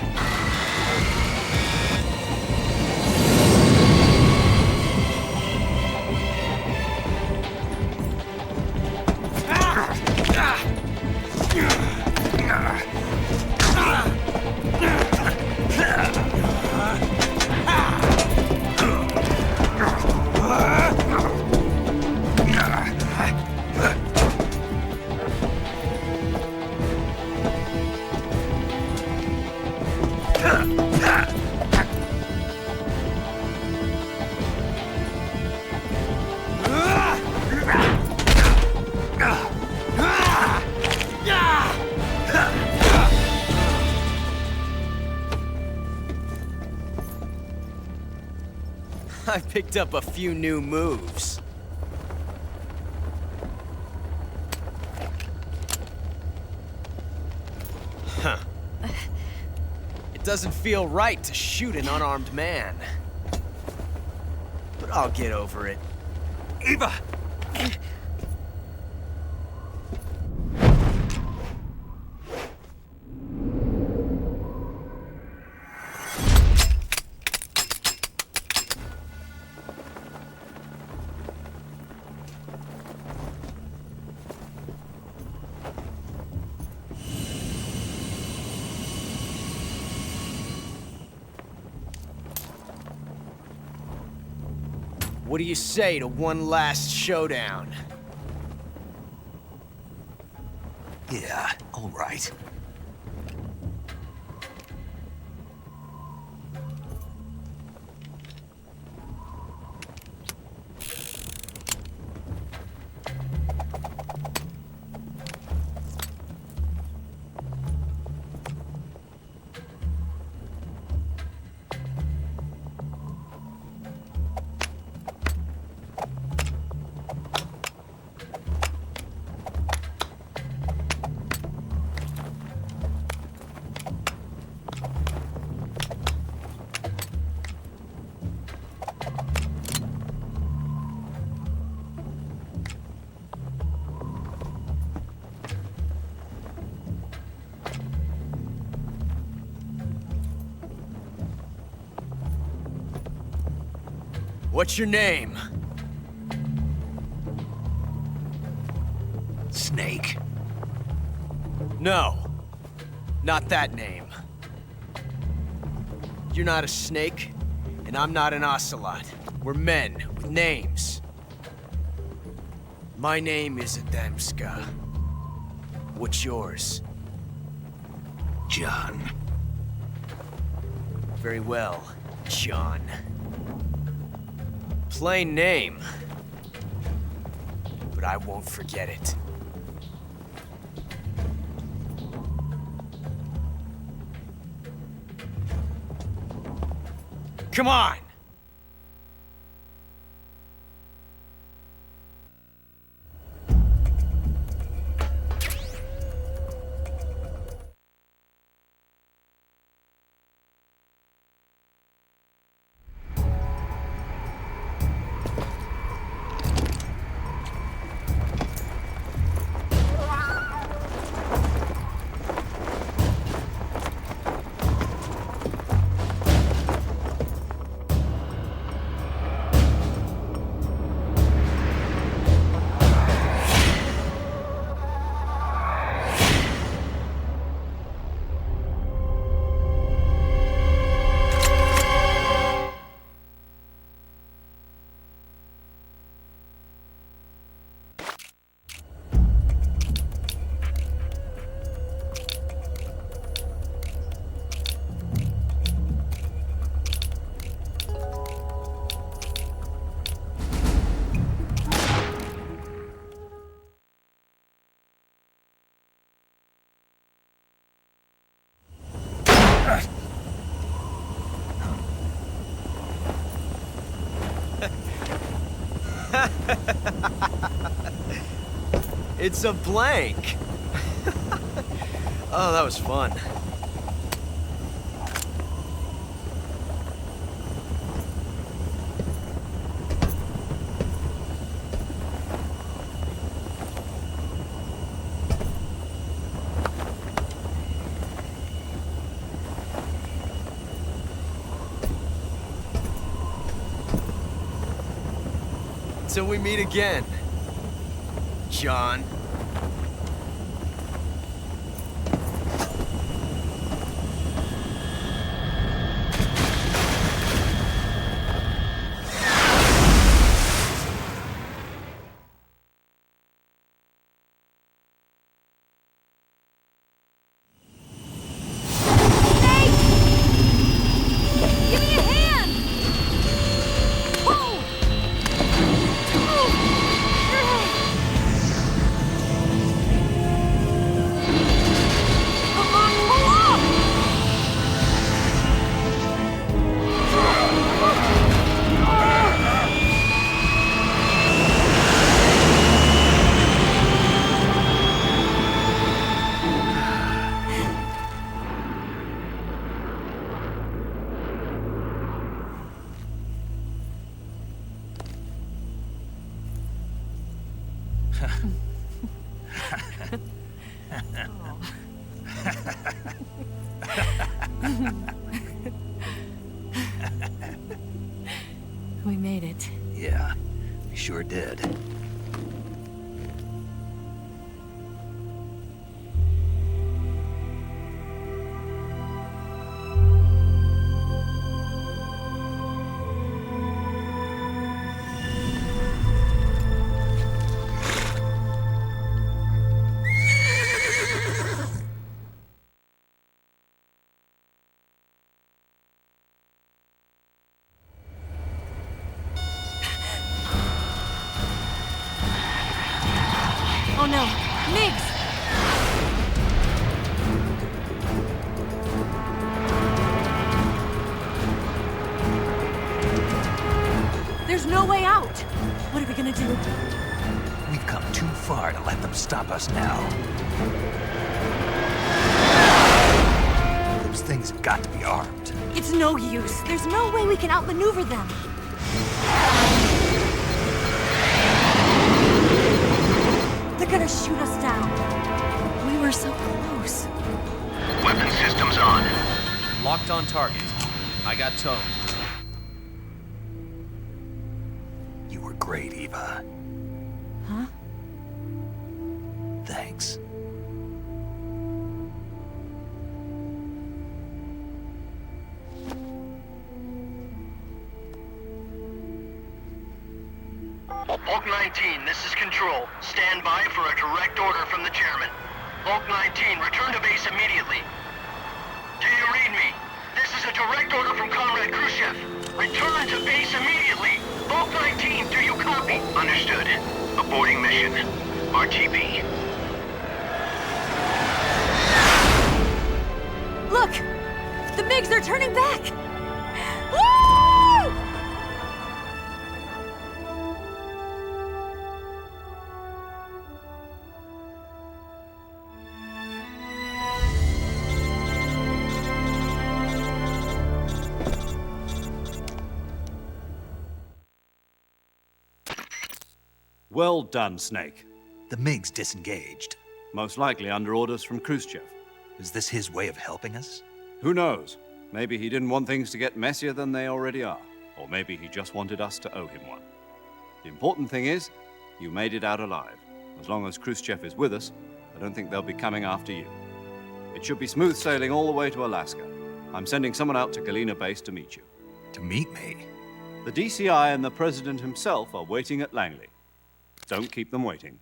I picked up a few new moves. Huh. It doesn't feel right to shoot an unarmed man. But I'll get over it. Eva! What do you say to one last showdown? Yeah, all right. What's your name? Snake. No. Not that name. You're not a snake, and I'm not an ocelot. We're men with names. My name is Adamska. What's yours? John. Very well, John. Plain name. But I won't forget it. Come on! It's a blank. Oh, that was fun. Until we meet again, John. Give me a hand! Pull! Come on, pull up! We made it. Yeah, we sure did. Oh no, Migs! There's no way out! What are we gonna do? We've come too far to let them stop us now. Those things have got to be armed. It's no use. There's no way we can outmaneuver them. They're gonna shoot us down. We were so close. Weapon systems on. Locked on target. I got towed. You were great, Eva. Huh? Thanks. Bulk 19, this is Control. Stand by for a direct order from the chairman. Bulk 19, return to base immediately. Do you read me? This is a direct order from Comrade Khrushchev. Return to base immediately. Bulk 19, do you copy? Understood. Aborting mission. RTB. Look! The MiGs are turning back! Woo! Well done, Snake. The MiGs disengaged. Most likely under orders from Khrushchev. Is this his way of helping us? Who knows? Maybe he didn't want things to get messier than they already are. Or maybe he just wanted us to owe him one. The important thing is, you made it out alive. As long as Khrushchev is with us, I don't think they'll be coming after you. It should be smooth sailing all the way to Alaska. I'm sending someone out to Galena Base to meet you. To meet me? The DCI and the President himself are waiting at Langley. Don't keep them waiting.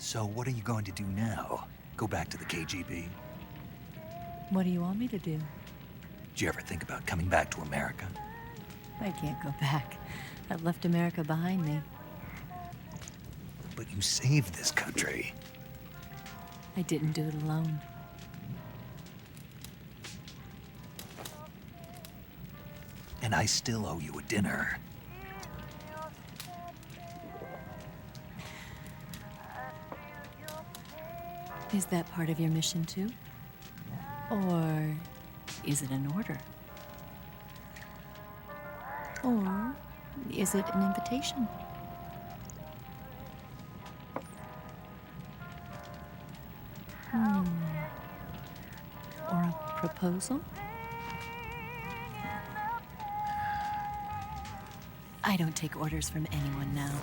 So what are you going to do now? Go back to the KGB? What do you want me to do? Did you ever think about coming back to America? I can't go back. I've left America behind me. But you saved this country. I didn't do it alone. And I still owe you a dinner. Is that part of your mission too? Or is it an order? Or is it an invitation? Or a proposal? I don't take orders from anyone now.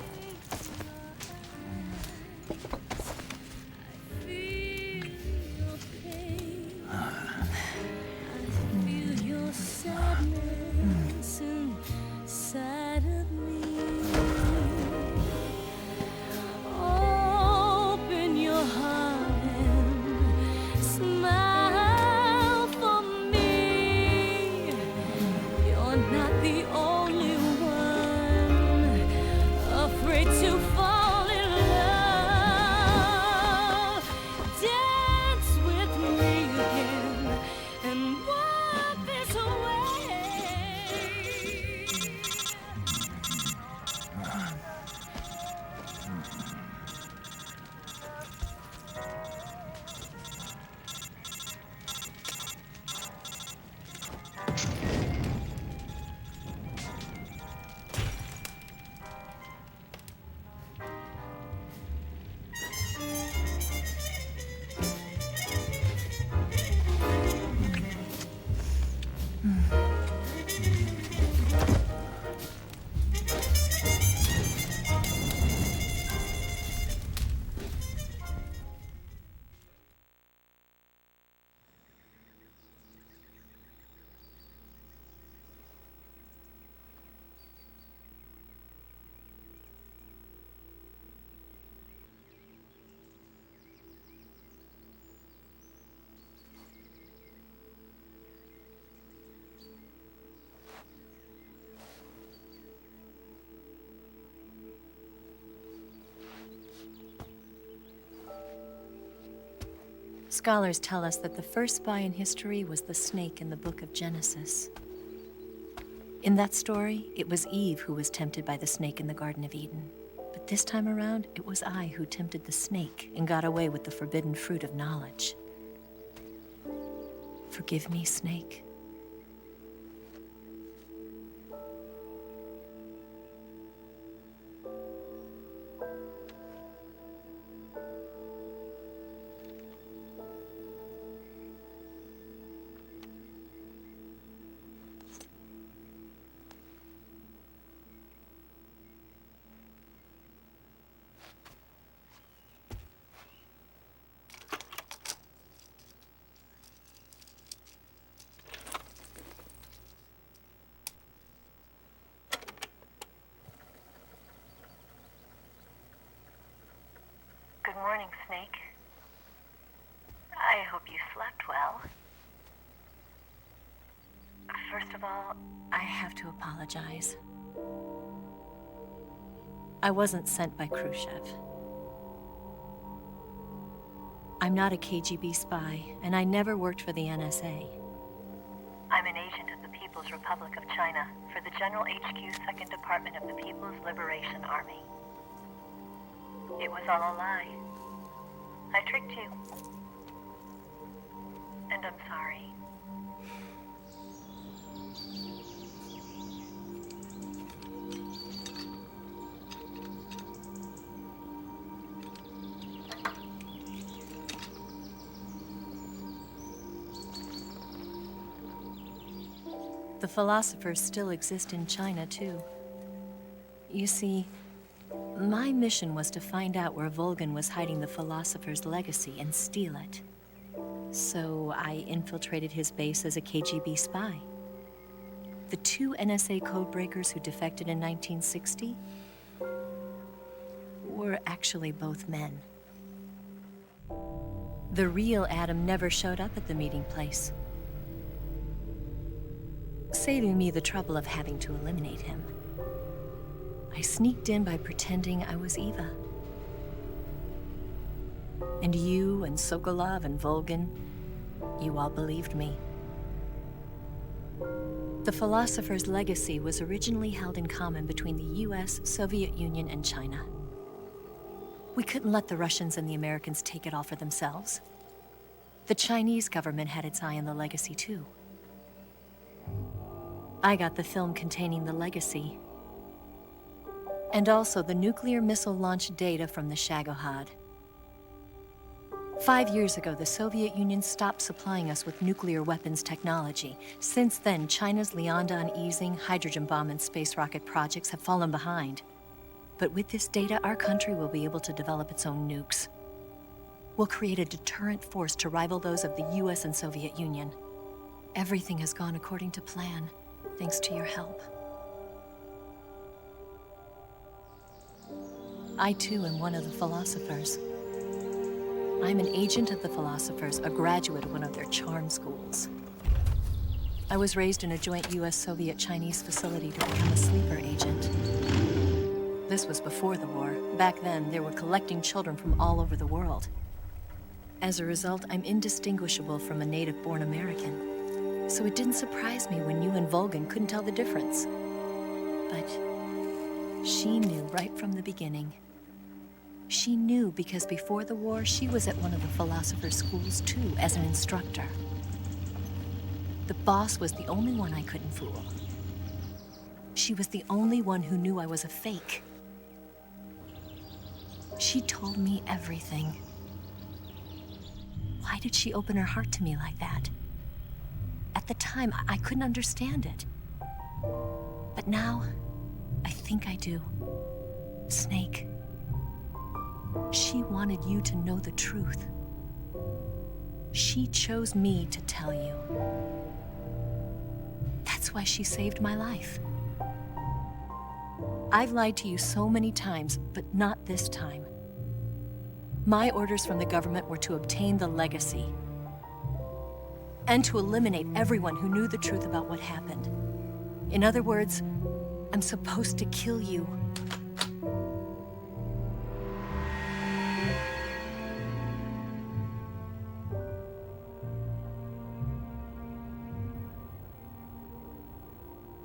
Open your heart and smile for me. You're not the only one afraid to fall in love. Dance with me again and wipe this away. Scholars tell us that the first spy in history was the snake in the book of Genesis. In that story, it was Eve who was tempted by the snake in the Garden of Eden. But this time around, it was I who tempted the snake and got away with the forbidden fruit of knowledge. Forgive me, snake. Good morning, Snake. I hope you slept well. First of all, I have to apologize. I wasn't sent by Khrushchev. I'm not a KGB spy, and I never worked for the NSA. I'm an agent of the People's Republic of China for the General HQ 2nd Department of the People's Liberation Army. It was all a lie. I tricked you. And I'm sorry. The philosophers still exist in China, too. You see, my mission was to find out where Volgin was hiding the philosopher's legacy and steal it. So I infiltrated his base as a KGB spy. The two NSA codebreakers who defected in 1960 were actually both men. The real Adam never showed up at the meeting place, saving me the trouble of having to eliminate him. I sneaked in by pretending I was Eva. And you and Sokolov and Volgin, you all believed me. The Philosopher's legacy was originally held in common between the US, Soviet Union, and China. We couldn't let the Russians and the Americans take it all for themselves. The Chinese government had its eye on the legacy too. I got the film containing the legacy, and also the nuclear missile launch data from the Shagohod. 5 years ago, the Soviet Union stopped supplying us with nuclear weapons technology. Since then, China's Liaodong easing, hydrogen bomb, and space rocket projects have fallen behind. But with this data, our country will be able to develop its own nukes. We'll create a deterrent force to rival those of the US and Soviet Union. Everything has gone according to plan, thanks to your help. I too am one of the Philosophers. I'm an agent of the Philosophers, a graduate of one of their charm schools. I was raised in a joint US-Soviet-Chinese facility to become a sleeper agent. This was before the war. Back then, they were collecting children from all over the world. As a result, I'm indistinguishable from a native-born American. So it didn't surprise me when you and Volgin couldn't tell the difference. But she knew right from the beginning. She knew because before the war, she was at one of the Philosopher's schools too, as an instructor. The boss was the only one I couldn't fool. She was the only one who knew I was a fake. She told me everything. Why did she open her heart to me like that? At the time, I couldn't understand it. But now, I think I do. Snake. She wanted you to know the truth. She chose me to tell you. That's why she saved my life. I've lied to you so many times, but not this time. My orders from the government were to obtain the legacy and to eliminate everyone who knew the truth about what happened. In other words, I'm supposed to kill you.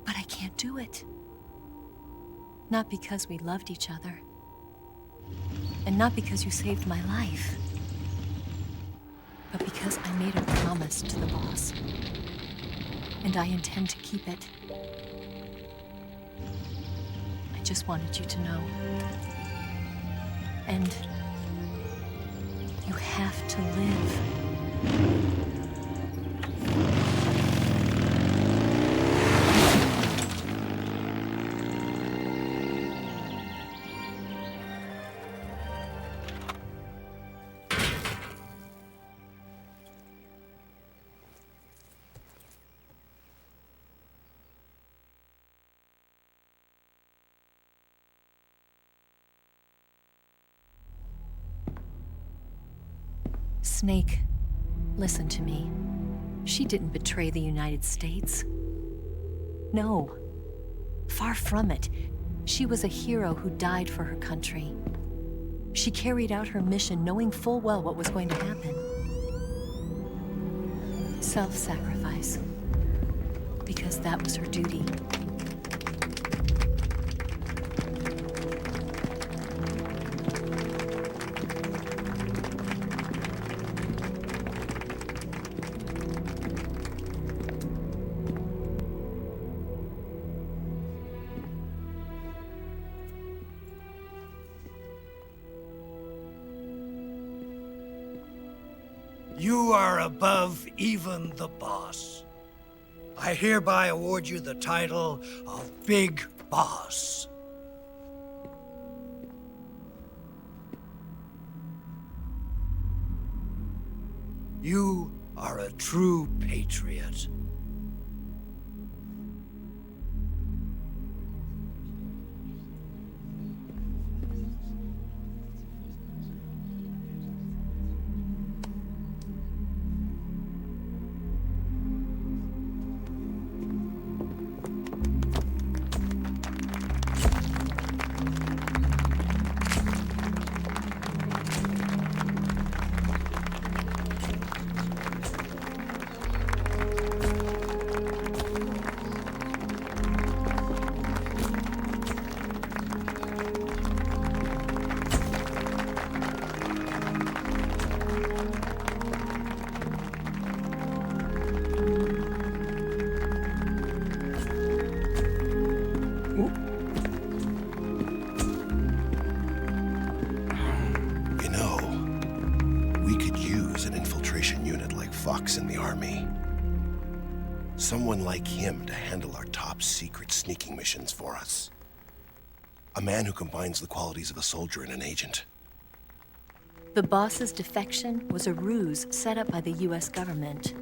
But I can't do it. Not because we loved each other. And not because you saved my life. But because I made a promise to the boss. And I intend to keep it. I just wanted you to know. And you have to live. Snake, listen to me. She didn't betray the United States. No. Far from it. She was a hero who died for her country. She carried out her mission knowing full well what was going to happen. Self-sacrifice. Because that was her duty. You are above even the boss. I hereby award you the title of Big Boss. You are a true patriot. Fox in the army. Someone like him to handle our top secret sneaking missions for us. A man who combines the qualities of a soldier and an agent. The boss's defection was a ruse set up by the US government.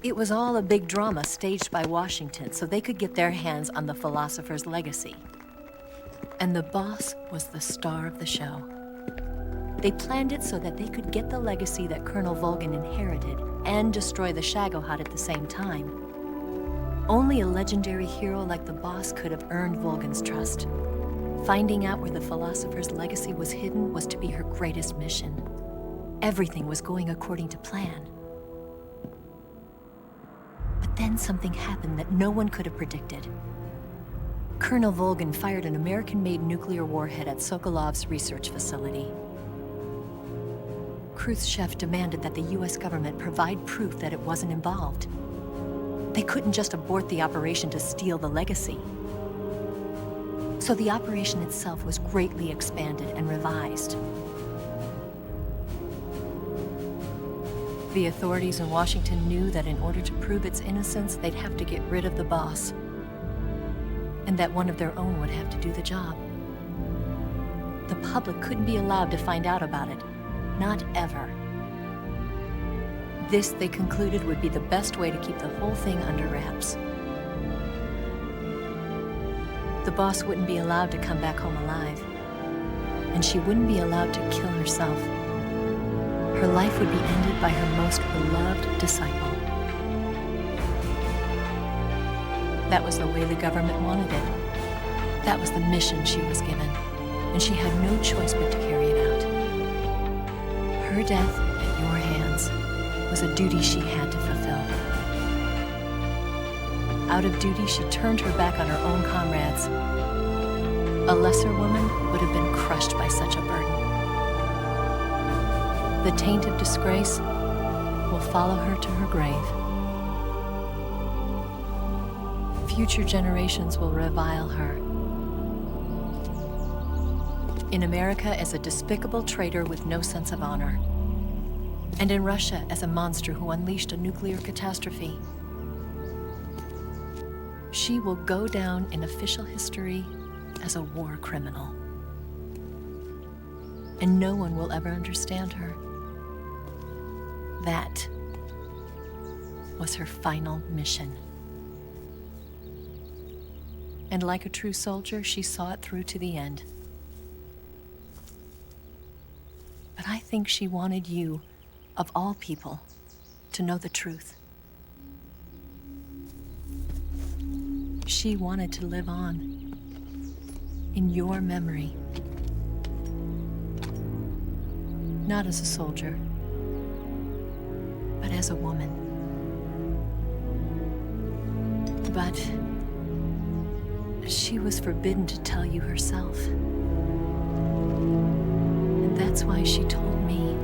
It was all a big drama staged by Washington so they could get their hands on the philosopher's legacy. And the boss was the star of the show. They planned it so that they could get the legacy that Colonel Volgin inherited and destroy the Shagohod at the same time. Only a legendary hero like the boss could have earned Volgin's trust. Finding out where the philosopher's legacy was hidden was to be her greatest mission. Everything was going according to plan. But then something happened that no one could have predicted. Colonel Volgin fired an American-made nuclear warhead at Sokolov's research facility. Khrushchev demanded that the US government provide proof that it wasn't involved. They couldn't just abort the operation to steal the legacy. So the operation itself was greatly expanded and revised. The authorities in Washington knew that in order to prove its innocence, they'd have to get rid of the boss, and that one of their own would have to do the job. The public couldn't be allowed to find out about it, not ever. This, they concluded, would be the best way to keep the whole thing under wraps. The boss wouldn't be allowed to come back home alive, and she wouldn't be allowed to kill herself. Her life would be ended by her most beloved disciple. That was the way the government wanted it. That was the mission she was given, and she had no choice but to carry it out. Her death at your hands was a duty she had to fulfill. Out of duty, she turned her back on her own comrades. A lesser woman would have been crushed by such a burden. The taint of disgrace will follow her to her grave. Future generations will revile her. In America as a despicable traitor with no sense of honor. And in Russia as a monster who unleashed a nuclear catastrophe. She will go down in official history as a war criminal. And no one will ever understand her. That was her final mission. And like a true soldier, she saw it through to the end. But I think she wanted you, of all people, to know the truth. She wanted to live on in your memory. Not as a soldier, but as a woman. But she was forbidden to tell you herself. And that's why she told me.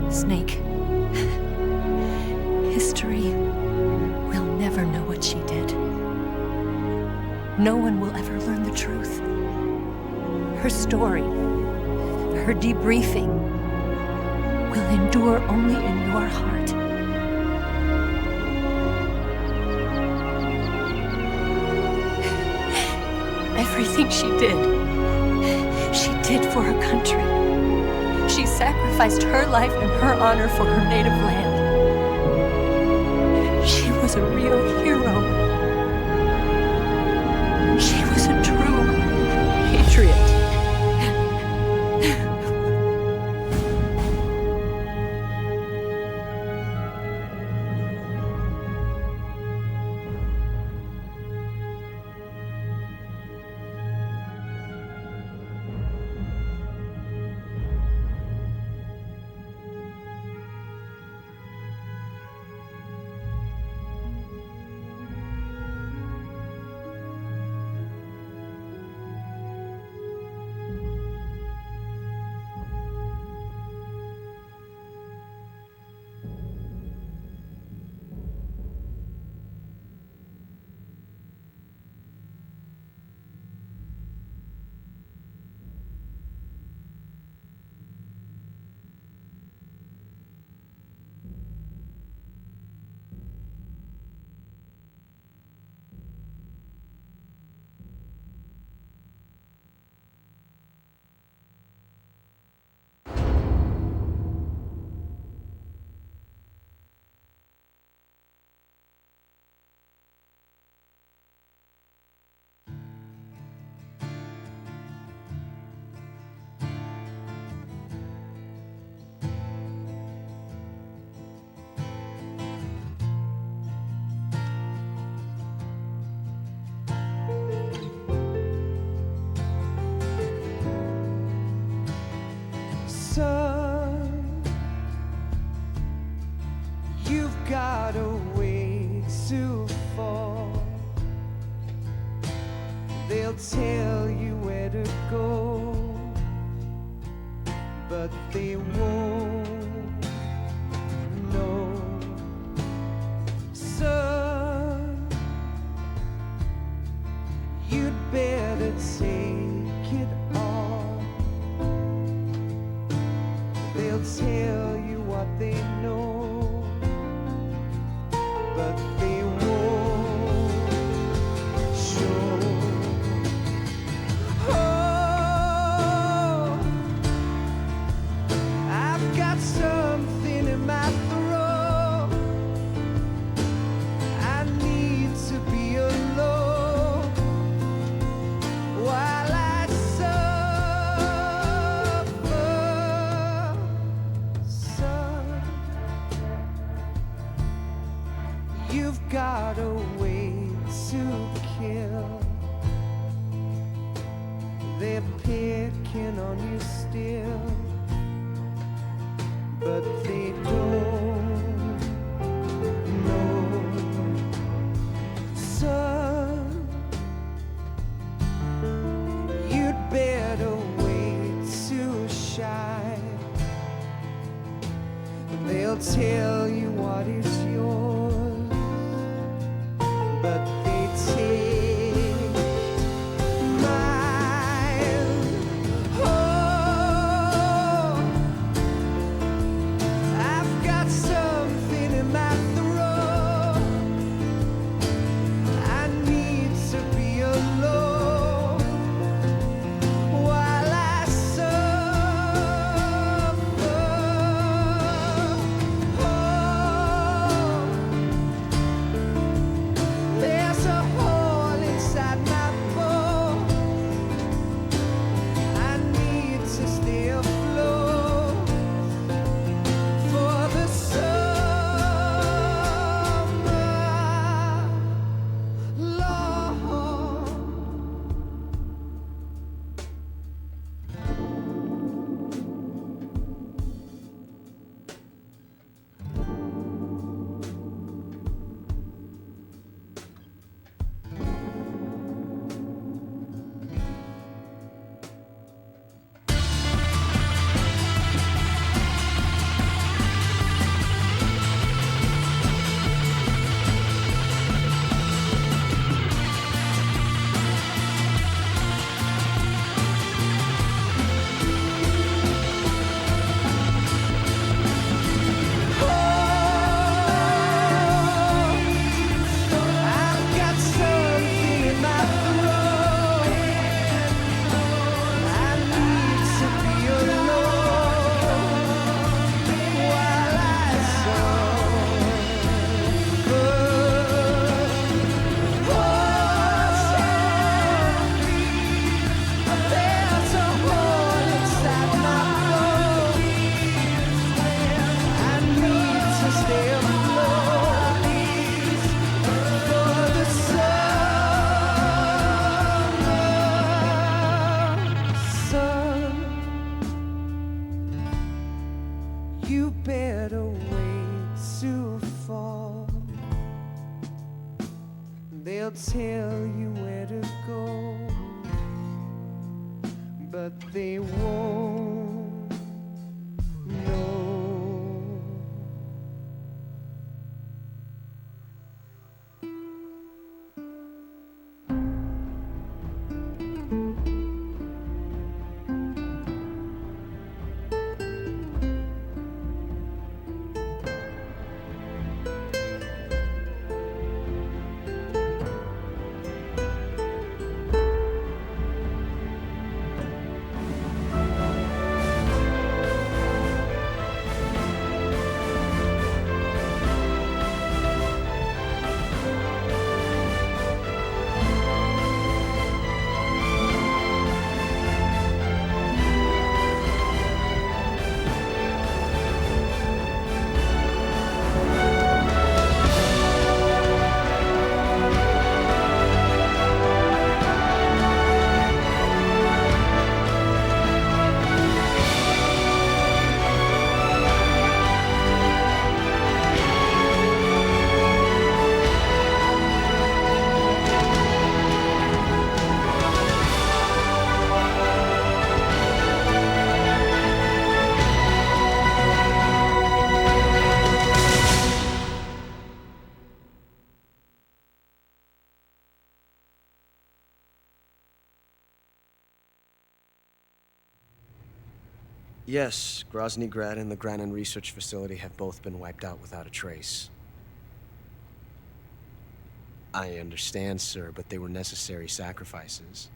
Snake, history will never know what she did. No one will ever learn the truth. Her story, her debriefing, will endure only in your heart. Everything she did for her country. She sacrificed her life and her honor for her native land. She was a real hero. She was a true patriot. Son, you've got a way to fall. They'll tell you where to go, but they won't know. Son, you'd better take it all. They'll tell you what they know, but they won't show. Oh, I've got something in my throat. I need to be alone while I suffer. Son, you've got a way to kill. They're picking on you still, but they don't know. Son, you'd better wait to shine. They'll tell you what is yours, but they take mine. Oh, I've got something in my throat. I need to be alone while I suffer. Oh, there's a hole inside my bones. I need to stay afloat for the summer, Lord. I've got something in my throat. I need to be alone while I suffer. Oh, there's a hole inside my bones. I need to stay afloat for the summer. Son, you better wait to fall. They'll tell you where to go, but they won't know. Yes, Grozny Grad and the Granin Research Facility have both been wiped out without a trace. I understand, sir, but they were necessary sacrifices.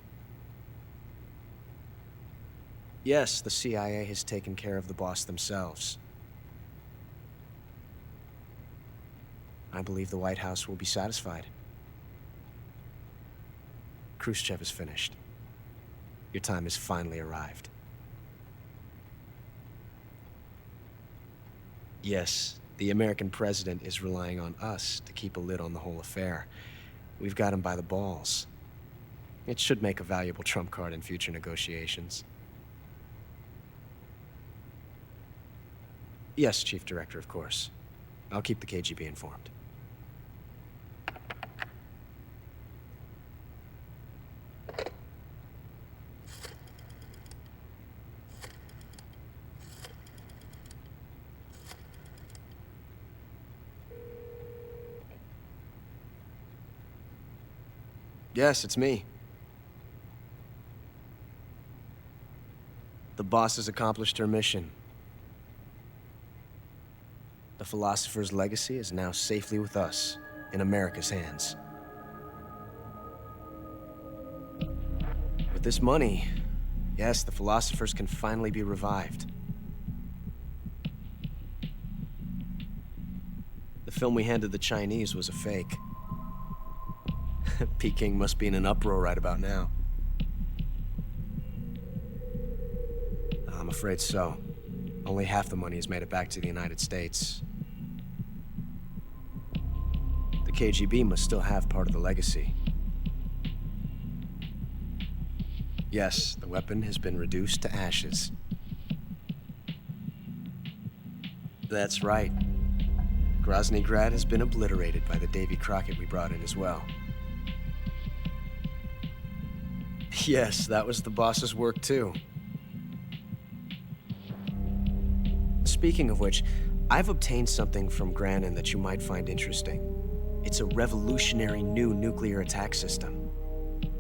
Yes, the CIA has taken care of the boss themselves. I believe the White House will be satisfied. Khrushchev is finished. Your time has finally arrived. Yes, the American president is relying on us to keep a lid on the whole affair. We've got him by the balls. It should make a valuable trump card in future negotiations. Yes, Chief Director, of course. I'll keep the KGB informed. Yes, it's me. The boss has accomplished her mission. The philosopher's legacy is now safely with us, in America's hands. With this money, yes, the philosophers can finally be revived. The film we handed the Chinese was a fake. Peking must be in an uproar right about now. I'm afraid so. Only half the money has made it back to the United States. The KGB must still have part of the legacy. Yes, the weapon has been reduced to ashes. That's right. Grozny Grad has been obliterated by the Davy Crockett we brought in as well. Yes, that was the boss's work too. Speaking of which, I've obtained something from Granin that you might find interesting. It's a revolutionary new nuclear attack system.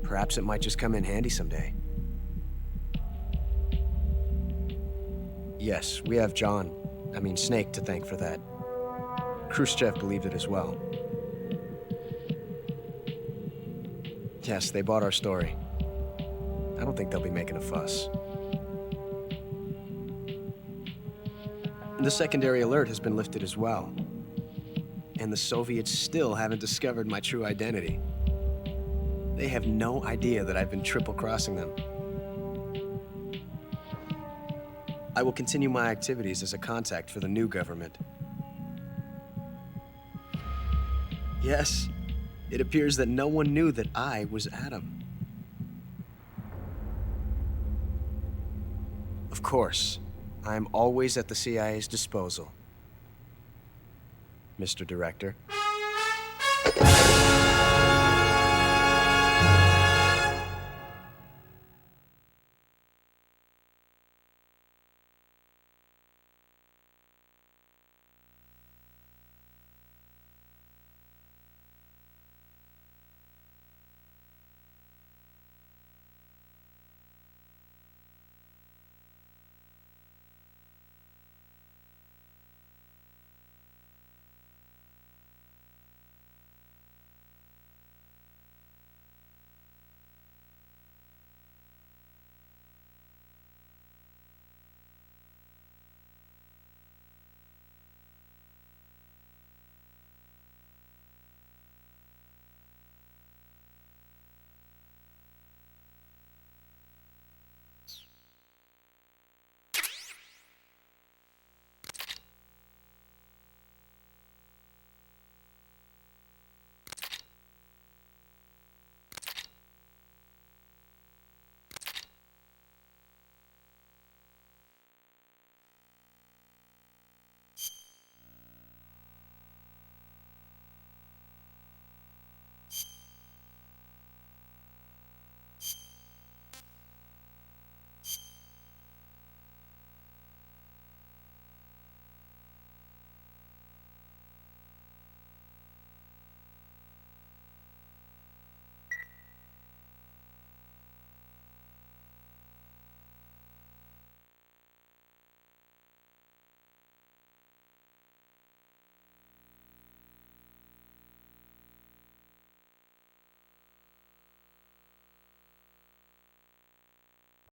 Perhaps it might just come in handy someday. Yes, we have Snake to thank for that. Khrushchev believed it as well. Yes, they bought our story. I don't think they'll be making a fuss. The secondary alert has been lifted as well. And the Soviets still haven't discovered my true identity. They have no idea that I've been triple-crossing them. I will continue my activities as a contact for the new government. Yes, it appears that no one knew that I was Adam. Of course, I am always at the CIA's disposal, Mr. Director.